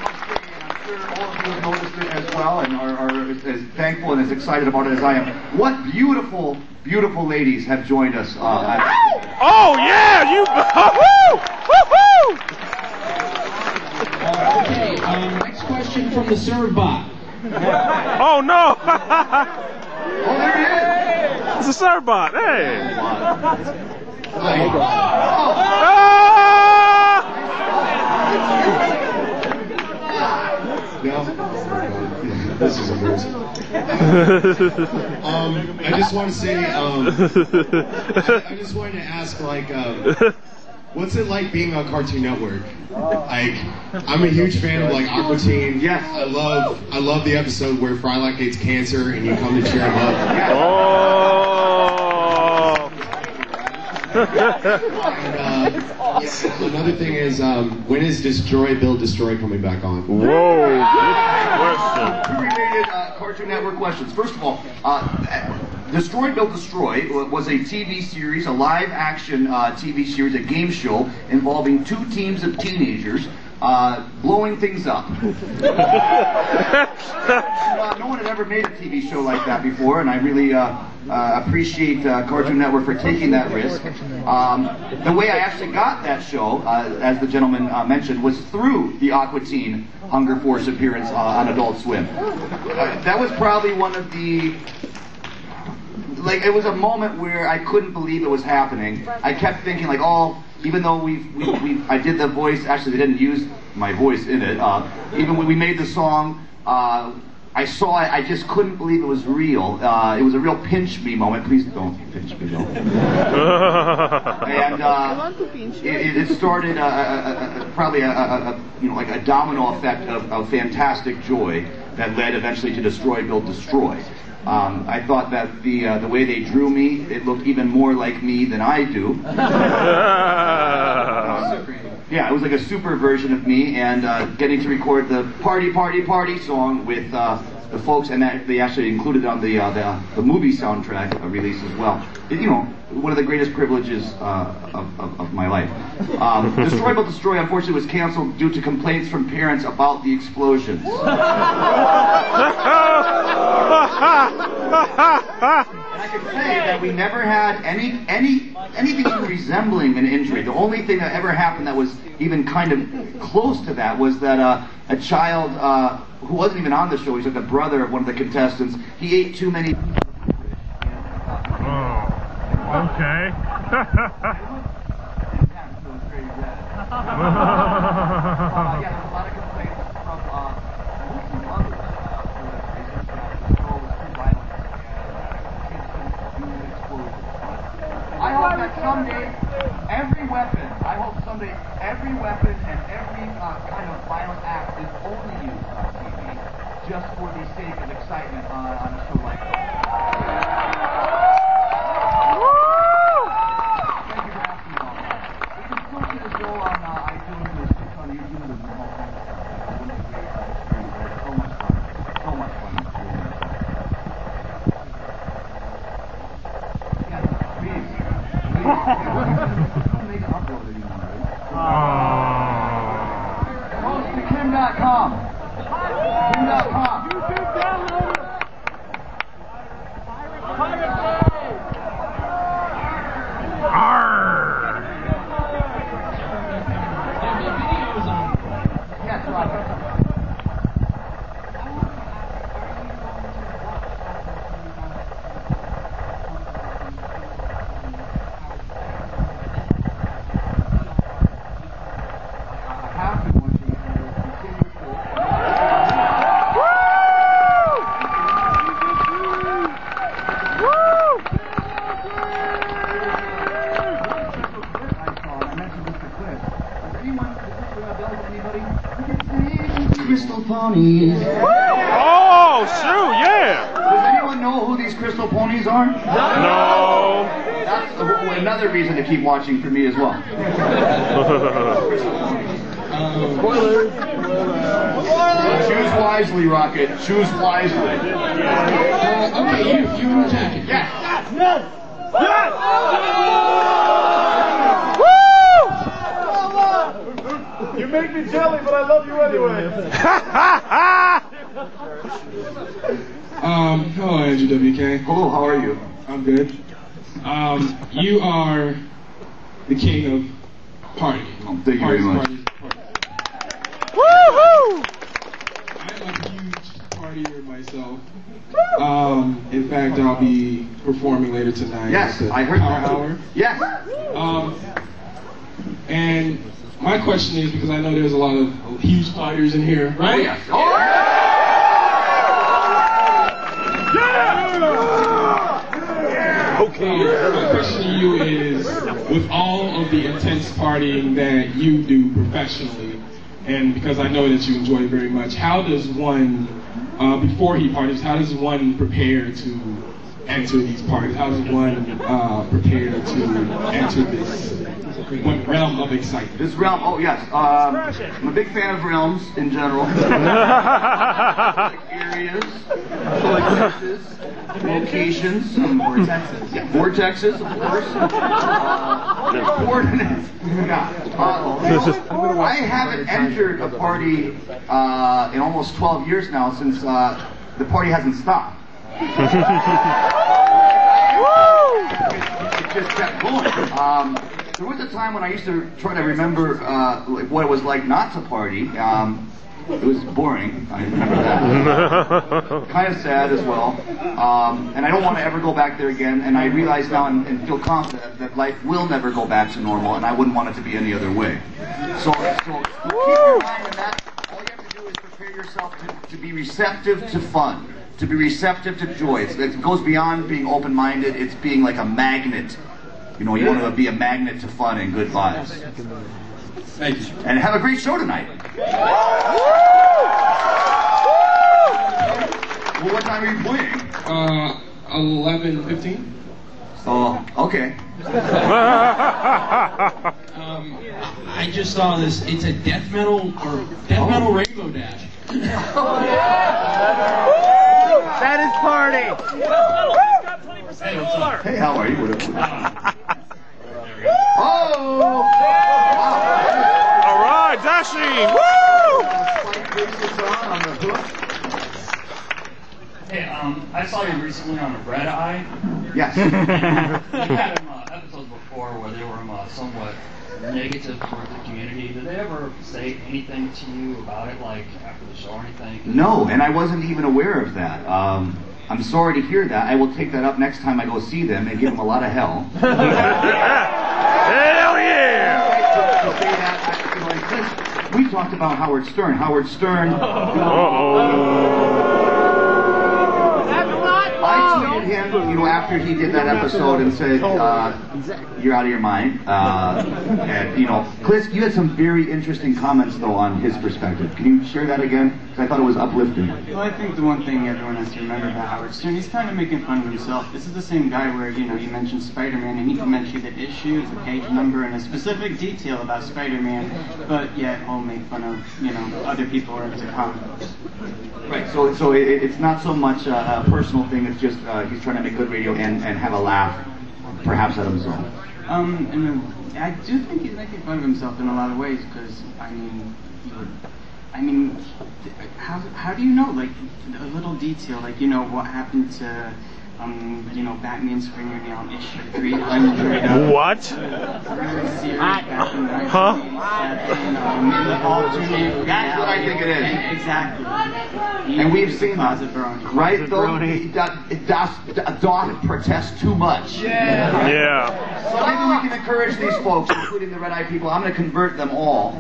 must say, and I'm sure all of you have noticed it as well and are as thankful and as excited about it as I am. What beautiful, beautiful ladies have joined us. Oh yeah! You woo! Okay, next question from the Serve Bot. Oh no! Oh, there he is. It's a Serbot. Hey! This is amazing. I just want to say, I just wanted to ask, like, what's it like being on Cartoon Network? Like, I'm a huge fan of like Aqua Teen. Yes. I love the episode where Frylock gets cancer and you come to cheer him up. Yes. And, another thing is, when is Destroy Build Destroy coming back on? Whoa, good question. Two related Cartoon Network questions. First of all, Destroy Build Destroy was a TV series, a live-action TV series, a game show involving two teams of teenagers blowing things up. No one had ever made a TV show like that before, and I really appreciate Cartoon Network for taking that risk. The way I actually got that show, as the gentleman mentioned, was through the Aqua Teen Hunger Force appearance on Adult Swim. That was probably one of the... Like, it was a moment where I couldn't believe it was happening. I kept thinking, like, oh, even though I did the voice, actually they didn't use my voice in it, even when we made the song, I saw it, I just couldn't believe it was real. It was a real pinch me moment. Please don't pinch me, though. And it started probably like a domino effect of fantastic joy that led eventually to Destroy Build Destroy. I thought that the way they drew me, it looked even more like me than I do. Yeah, it was like a super version of me, and getting to record the Party Party Party song with the folks, and that they actually included it on the movie soundtrack release as well. One of the greatest privileges of my life. Destroy Build Destroy, unfortunately, was canceled due to complaints from parents about the explosions. And I can say that we never had anything even resembling an injury. The only thing that ever happened that was even kind of close to that was that a child who wasn't even on the show, he's like the brother of one of the contestants, he ate too many... Okay. I hope that someday every weapon and every kind of violent act is only used on TV just for the sake of excitement on a show like that. Thank you for asking about that. You can still see the show on iTunes, there's clips on YouTube, there's all kinds of so much fun. So much fun. Yeah, please. Don't make it upload anymore, right? Post to Kim.com. Kim.com. YouTube download. Yes, Robert. Crystal ponies. Oh, shoot, yeah. Does anyone know who these crystal ponies are? No. That's another reason to keep watching for me as well. Choose wisely, Rocket. Choose wisely. Okay, you in the jacket. Yes. Yes. You make me jelly, but I love you anyway. Hello, Andrew WK. Hello, how are you? I'm good. You are the king of party. Oh, thank you very much. Woohoo! I'm a huge partier fact, I'll be performing later tonight. Yes, at the I heard Power that. Hour. Yes. And my question is, because I know there's a lot of huge fighters in here, right? Oh, yes. Oh, Okay. My question to you is, with all of the intense partying that you do professionally, and because I know that you enjoy it very much, how does one, before he parties, how does one prepare to enter these parties? How does one prepare to enter this realm of excitement? this realm, oh yes. I'm a big fan of realms in general. Like areas, places, locations, vortexes, of course. Coordinates. I haven't entered a party in almost 12 years now since the party hasn't stopped. It just kept going. There was a time when I used to try to remember like what it was like not to party. It was boring. I remember that. Kind of sad as well. And I don't want to ever go back there again. And I realize now and feel confident that life will never go back to normal, and I wouldn't want it to be any other way. So keep your mind in that. All you have to do is prepare yourself to be receptive to fun, to be receptive to joy. It goes beyond being open-minded. It's being like a magnet. You know, you want to be a magnet to fun and good vibes. Thank you. And have a great show tonight. Well, what time are you playing? 11:15. Oh, okay. I just saw this. It's a death metal Rainbow Dash. That is party. Hey, how are you? Oh! All right, Dashing! Woo! Hey, I saw you recently on Red Eye. Yes. You had episodes before where they were somewhat negative towards the community. Did they ever say anything to you about it, like after the show or anything? No, and I wasn't even aware of that. I'm sorry to hear that. I will take that up next time I go see them and give them a lot of hell. Hell yeah! To say that, we talked about Howard Stern. Howard Stern. I tweeted him, after he did that episode and said, you're out of your mind. And, Cliff, you had some very interesting comments, though, on his perspective. Can you share that again? Because I thought it was uplifting. Well, I think the one thing everyone has to remember about Howard Stern, he's kind of making fun of himself. This is the same guy where, you mentioned Spider-Man, and he can mention the issue, the page number, and a specific detail about Spider-Man, but yet he'll make fun of, other people or into comics. Right, so it's not so much a personal thing, it's just he's trying to make good radio and have a laugh, perhaps at himself. And I do think he's making fun of himself in a lot of ways, because, how do you know, like, a little detail, like, what happened to, Batman's fingernail issue 300. What? Huh? That's what I think it is. Exactly. And we've seen that, right? Though it doth protest too much. Yeah. So maybe we can encourage these folks, including the Red Eye people. I'm going to convert them all.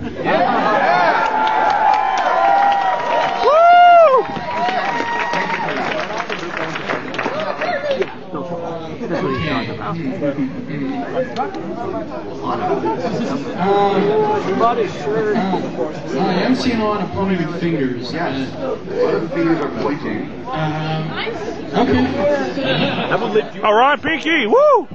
I am seeing a lot of pointing fingers. Yes. A lot of fingers are pointing. Okay. All right, Pinky. Woo!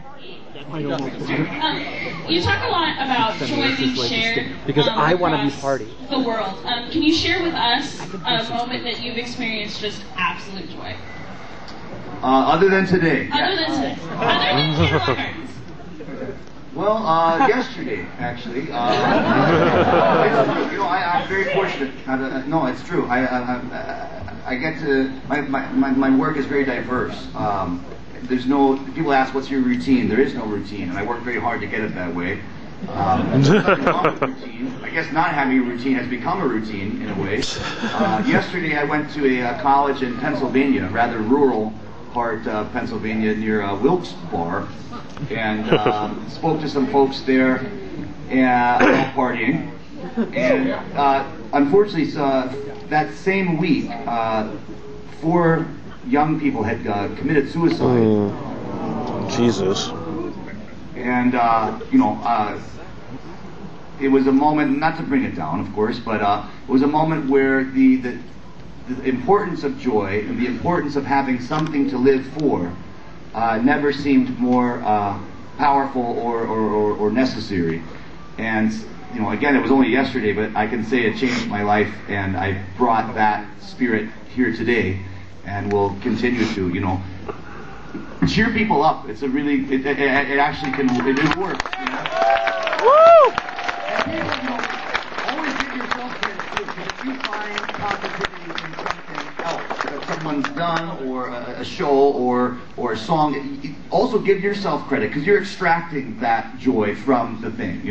You talk a lot about joy being shared because I want to be across party. the world. Can you share with us a moment that you've experienced just absolute joy? Other than today. Other than today. Other than Canterlot Gardens. Well, yesterday, actually. I'm very fortunate. No, it's true. I get to, my work is very diverse. There's no, people ask, what's your routine? There is no routine, and I work very hard to get it that way. There's nothing wrong with routine. I guess not having a routine has become a routine, in a way. Yesterday I went to a college in Pennsylvania, rather rural, Park, Pennsylvania, near Wilkes Bar, and spoke to some folks there about partying. And unfortunately, that same week, 4 young people had committed suicide. Jesus. And it was a moment, not to bring it down, of course, but it was a moment where the importance of joy and the importance of having something to live for never seemed more powerful or necessary. And again, it was only yesterday, but I can say it changed my life, and I brought that spirit here today, and will continue to. Cheer people up. It's a really, it actually can, it works. Woo! Always give yourself credit too, because if you find positivity in something else that someone's done, or a show, or a song, also give yourself credit, because you're extracting that joy from the thing.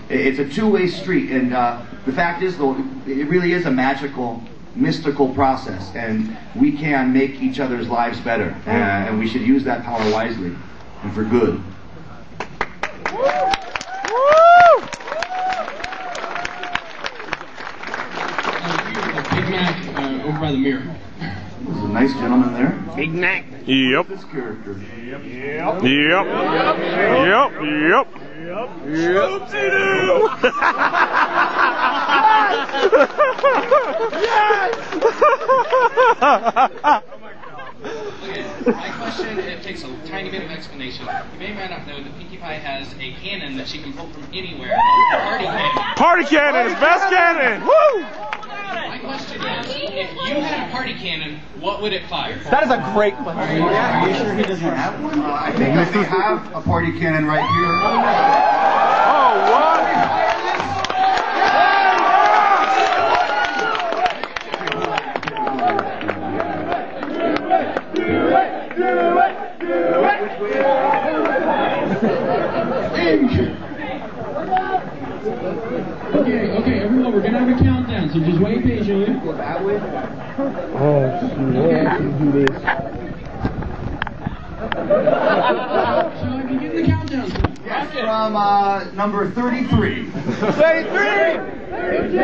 It's a two-way street, and the fact is, though, it really is a magical, mystical process, and we can make each other's lives better, and we should use that power wisely and for good. Big Mac over by the mirror. There's a nice gentleman there. Big Mac. Yep. This character. Yep. Yep. Oopsie-doo! My question, it takes a tiny bit of explanation. You may or may not know that Pinkie Pie has a cannon that she can pull from anywhere, called a party cannon. Party cannon is best cannon! Woo! My question is, if you had a party cannon, what would it fire? That is a great question. Are you sure he doesn't have one? I think I may have a party cannon right here. Oh, what? Okay, everyone, we're gonna have a countdown, so just wait patiently. Oh, shoot, I can do this. So I can give the countdown. Yes, from number 33. 33! 32!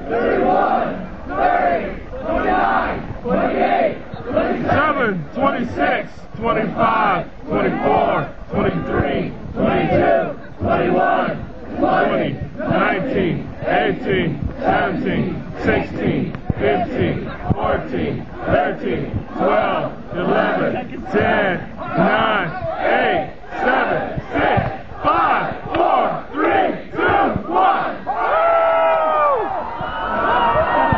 31! 30! 29! 28! 27, 26, 25, 24, 23, 22, 21, 20, 19, 18, 17, 16, 15, 14, 13, 12, 11, 10, 9, 8, 7, 6, 5, 4, 3, 2, 1.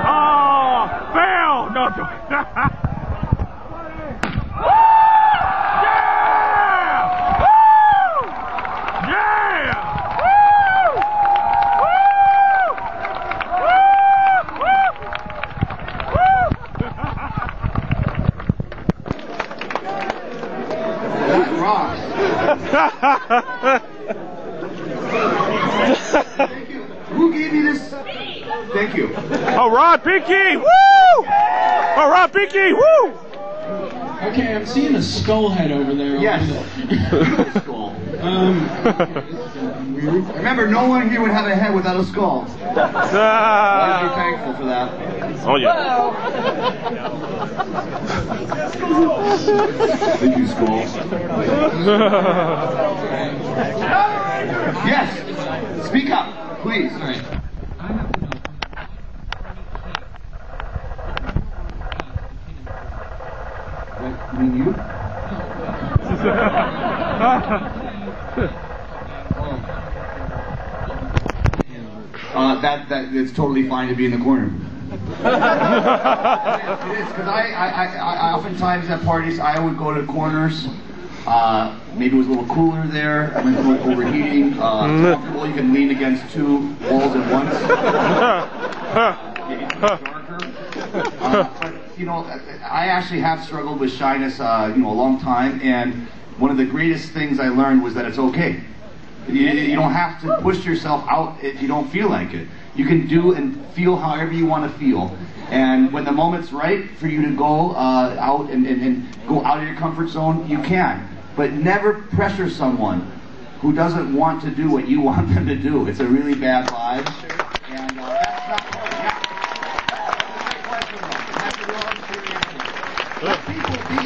Oh, fail! No, Thank you. Who gave me this? Thank you. All right, Pinky! Woo! All right, Pinky! Woo! Okay, I'm seeing a skull head over there. Yes. Beautiful skull. Remember, no one here would have a head without a skull. I'd be thankful for that. Oh, yeah. Thank you, skull. Yes. Speak up, please. All right. You mean you? That it's totally fine to be in the corner. It is, because I oftentimes at parties I would go to corners. Maybe it was a little cooler there. I went overheating. Comfortable. You can lean against 2 walls at once. But I actually have struggled with shyness, a long time, and one of the greatest things I learned was that it's okay. You don't have to push yourself out if you don't feel like it. You can do and feel however you want to feel. And when the moment's right for you to go out and go out of your comfort zone, you can. But never pressure someone who doesn't want to do what you want them to do. It's a really bad vibe. And that's not let people be,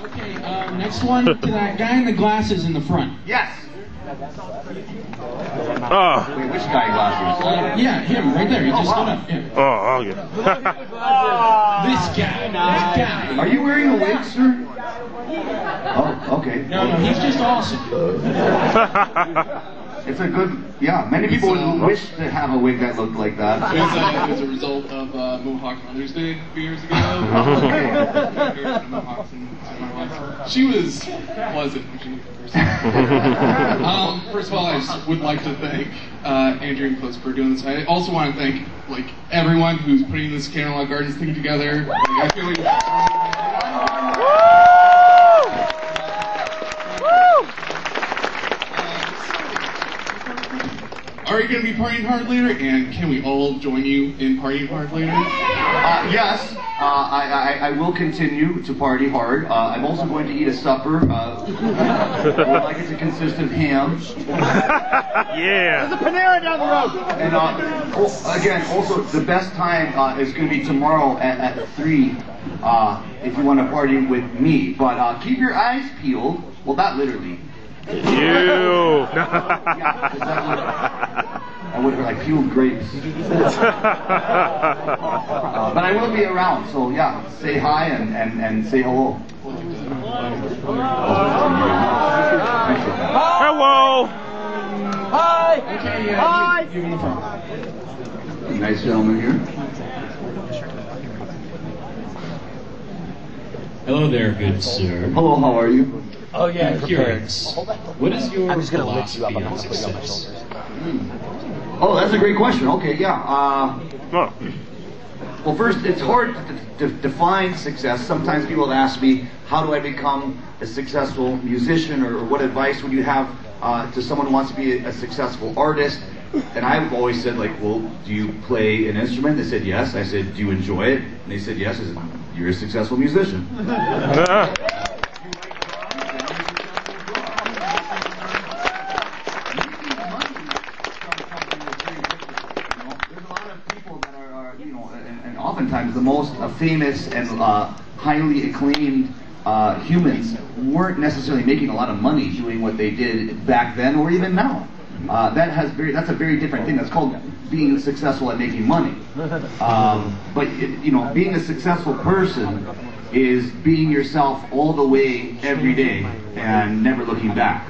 Okay, next one to that guy in the glasses in the front. Yes. Oh. Wait, which guy glasses? Yeah, him, right there. He just stood up. Yeah. Oh, okay. This guy. Are you wearing a wig, sir? Oh, okay. No, he's just awesome. It's a good, yeah, many people would wish to have a wig that looked like that. It was a result of Mohawk Mother's Day a few years ago. Mohawks and my wife. She was pleasant when she looked at first. First of all, I just would like to thank Andrew and Cliff for doing this. I also want to thank everyone who's putting this Canterlot Gardens thing together. I feel like are you going to be partying hard later? And can we all join you in partying hard later? Yes, I will continue to party hard. I'm also going to eat a supper. I would like it to consist of ham. Yeah. There's a Panera down the road. And again, also the best time is going to be tomorrow at 3 if you want to party with me. But keep your eyes peeled. Well, not literally. You. I would like peeled grapes. But I will be around, so yeah, say hi and say hello. Hello. Hi. Okay, Hi. you in the front. Nice gentleman here. Hello there, good sir. Hello, how are you? Oh yeah, I'm curious. What is your philosophy on success? Oh, that's a great question. Okay, yeah. Well, first, it's hard to define success. Sometimes people ask me, how do I become a successful musician, or what advice would you have to someone who wants to be a successful artist? And I've always said, well, do you play an instrument? They said yes. I said, do you enjoy it? And they said yes. I said, you're a successful musician. Oftentimes the most famous and highly acclaimed humans weren't necessarily making a lot of money doing what they did back then or even now. That's a very different thing. That's called being successful at making money. But being a successful person is being yourself all the way every day and never looking back.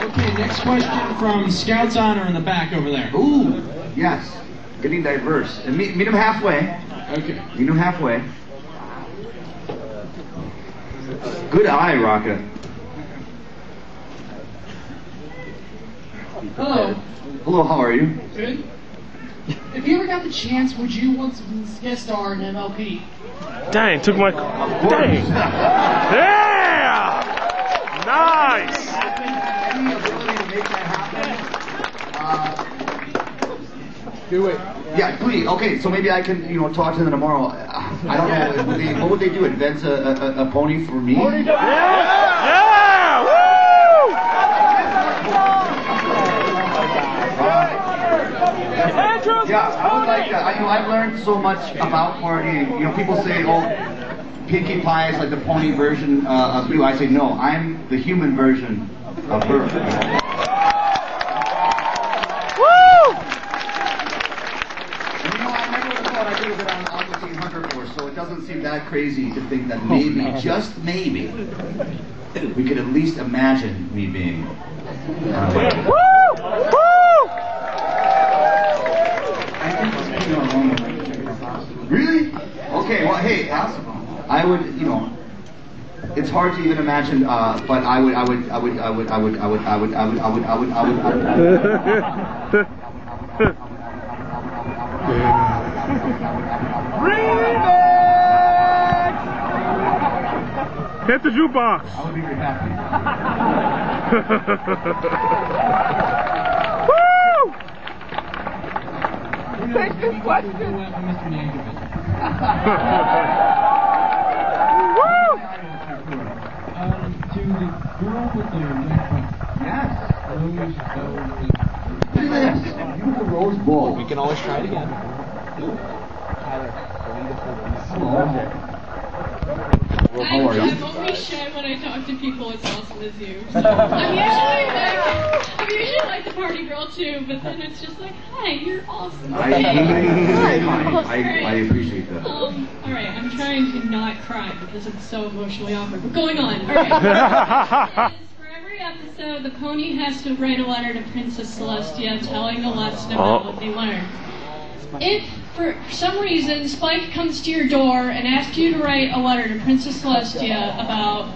Okay, next question from Scouts Honor in the back over there. Ooh, yes. Getting diverse. And meet him halfway. Okay. Meet him halfway. Good eye, Rocket. Hello. Hello, how are you? Good. If you ever got the chance, would you want to guest star in MLP? Dang, took my... Dang. Yeah! Nice! Any ability to make that happen? Do it. Yeah, please. Okay, so maybe I can, talk to them tomorrow. I don't know. What would they do? Invent a pony for me? Pony Yeah! Woo! Yeah, I would like that. I've learned so much about partying. People say, oh, Pinkie Pie is like the pony version of you. I say, no, I'm the human version of her. Woo! And I never would have thought I could have been on Aqua Teen Hunter Force, so it doesn't seem that crazy to think that maybe, just maybe, we could at least imagine me being. Woo! Woo! Really? Okay, well, hey, I would, it's hard to even imagine, but I would. Remix! Hit the jukebox. I would be very happy. Woo! Take this question. Woo! To the girl with the red button. Yes. Look at this. You the Rose Bowl. We can always try it again. How are you? I'm only shy when I talk to people as awesome as you. I'm usually like the party girl too, but then it's just like, hi, you're awesome. I appreciate that. Alright, I'm trying to not cry because it's so emotionally awkward. But going on. Alright. For every episode, the pony has to write a letter to Princess Celestia telling the lesson about what they learned. If, for some reason, Spike comes to your door and asks you to write a letter to Princess Celestia about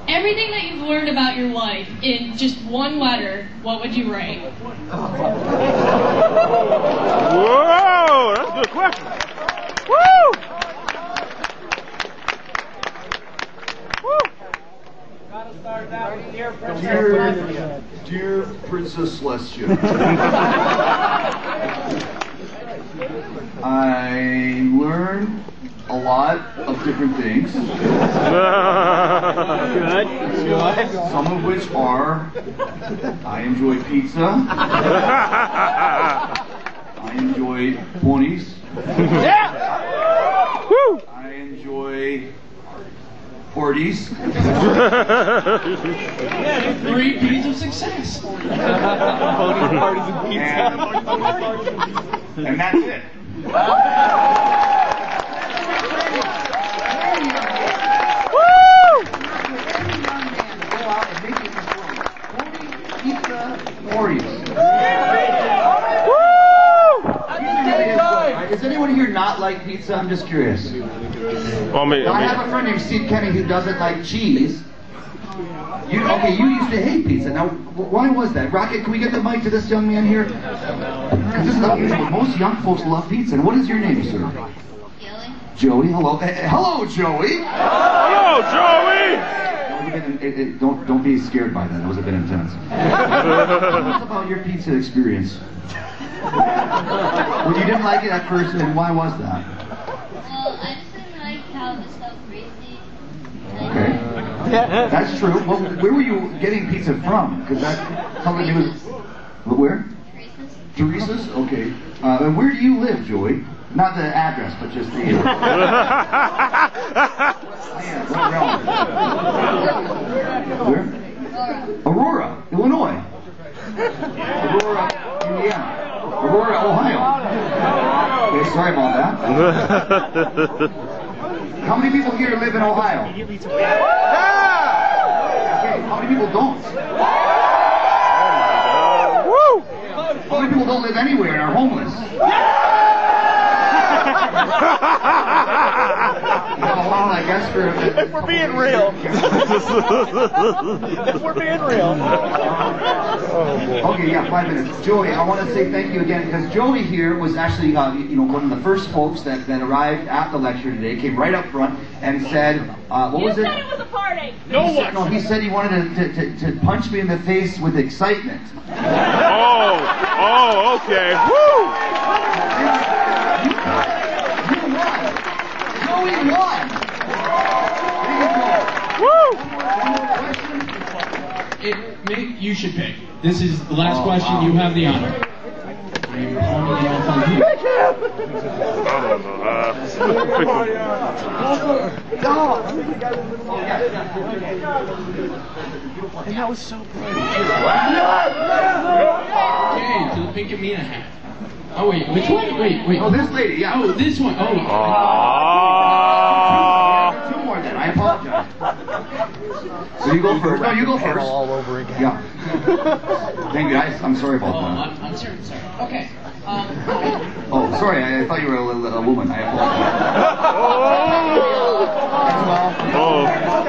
everything that you've learned about your life in just one letter, what would you write? Whoa, that's a good question. Woo! Woo! Gotta start that with dear Dear Princess Celestia. I learned a lot of different things. Good. Some of which are, I enjoy pizza. I enjoy ponies. Yeah! Woo! I enjoy parties. 3 P's of success. Parties and pizza. And that's it. Woo! Does anyone here not like pizza? I'm just curious. I have a friend named Steve Kenny who doesn't like cheese. You used to hate pizza. Now, why was that? Rocket, can we get the mic to this young man here? Because this is unusual. Most young folks love pizza. And what is your name, sir? Joey. Joey, hello. Hello, Joey. Hello, Joey. Don't be scared by that. That was a bit intense. Tell us about your pizza experience. Well, you didn't like it at first, and why was that? Well, I just didn't like how it was so greasy. Okay. That's true. Well, where were you getting pizza from? Because that's something it was. Where? Teresa's? Okay. And where do you live, Joey? Not the address, but just the. Where? Aurora, Illinois. Aurora, Indiana. Aurora, Ohio. Okay, sorry about that. How many people here live in Ohio? Okay, how many people don't? How many people don't live anywhere and are homeless? I guess if we're being real. If we're being real. Okay, yeah, 5 minutes. Joey, I want to say thank you again because Joey here was actually, one of the first folks that arrived at the lecture today. Came right up front and said, "What was it?" You said it was a party. He said he wanted to punch me in the face with excitement. Oh, okay. Woo! Joey won. Woo! You should pick. This is the last question. You have the honor. And that was so great. Okay, to the pink Amina hat. Oh wait, which one? Wait. Oh, this lady, yeah. Oh, this one. Oh. Two more then. I apologize. So you go first. No, you go first. All over again. Yeah. Thank you. I'm sorry about that. I'm sorry. Okay. Oh, sorry. I thought you were a woman. I apologize.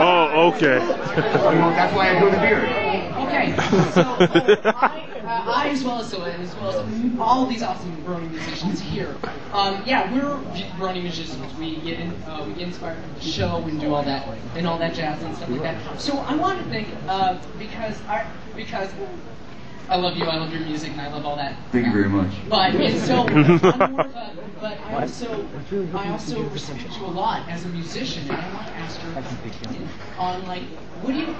Oh, okay. That's why I grew the beard. Okay, so I as well as all these awesome brony musicians here. Yeah, we're brony musicians. We get inspired from the show and do all that jazz and stuff like that. So I want to think because I love you, I love your music, and I love all that. Thank you very much. But so I'm more of a, but I also respect you a lot as a musician, and I want to ask you on like what do you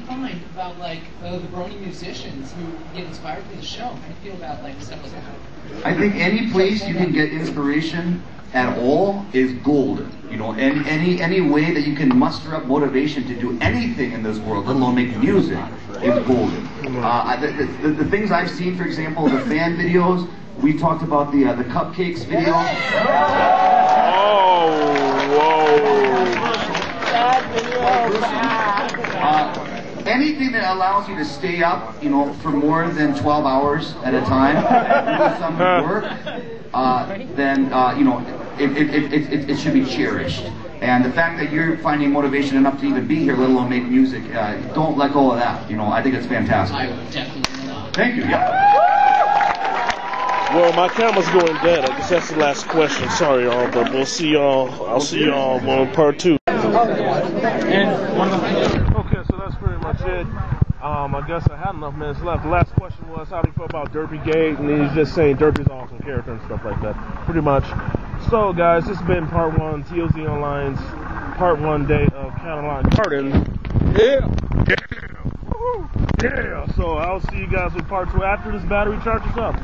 find about like the brony musicians who get inspired from the show? How do you feel about like stuff like that? I think any place you can get inspiration at all is golden. You know, any way that you can muster up motivation to do anything in this world, let alone make music, is golden. The things I've seen, for example, the fan videos. We talked about the cupcakes video. Oh, whoa. Anything that allows you to stay up, you know, for more than 12 hours at a time, do some work, then you know, it should be cherished. And the fact that you're finding motivation enough to even be here, let alone make music, don't let go of that. You know, I think it's fantastic. I would definitely not. Thank you. Well, my camera's going dead. I guess that's the last question. Sorry, y'all, but we'll see y'all. I'll see y'all on part 2. Okay, so that's pretty much it. I guess I had enough minutes left. The last question was, how do you feel about Derpy Gate? And he's just saying Derpy's an awesome character and stuff like that. Pretty much. So, guys, this has been part 1, TOZ Online's part 1 day of Canterlot Gardens. Yeah! Yeah! So, I'll see you guys with part 2 after this battery charges up.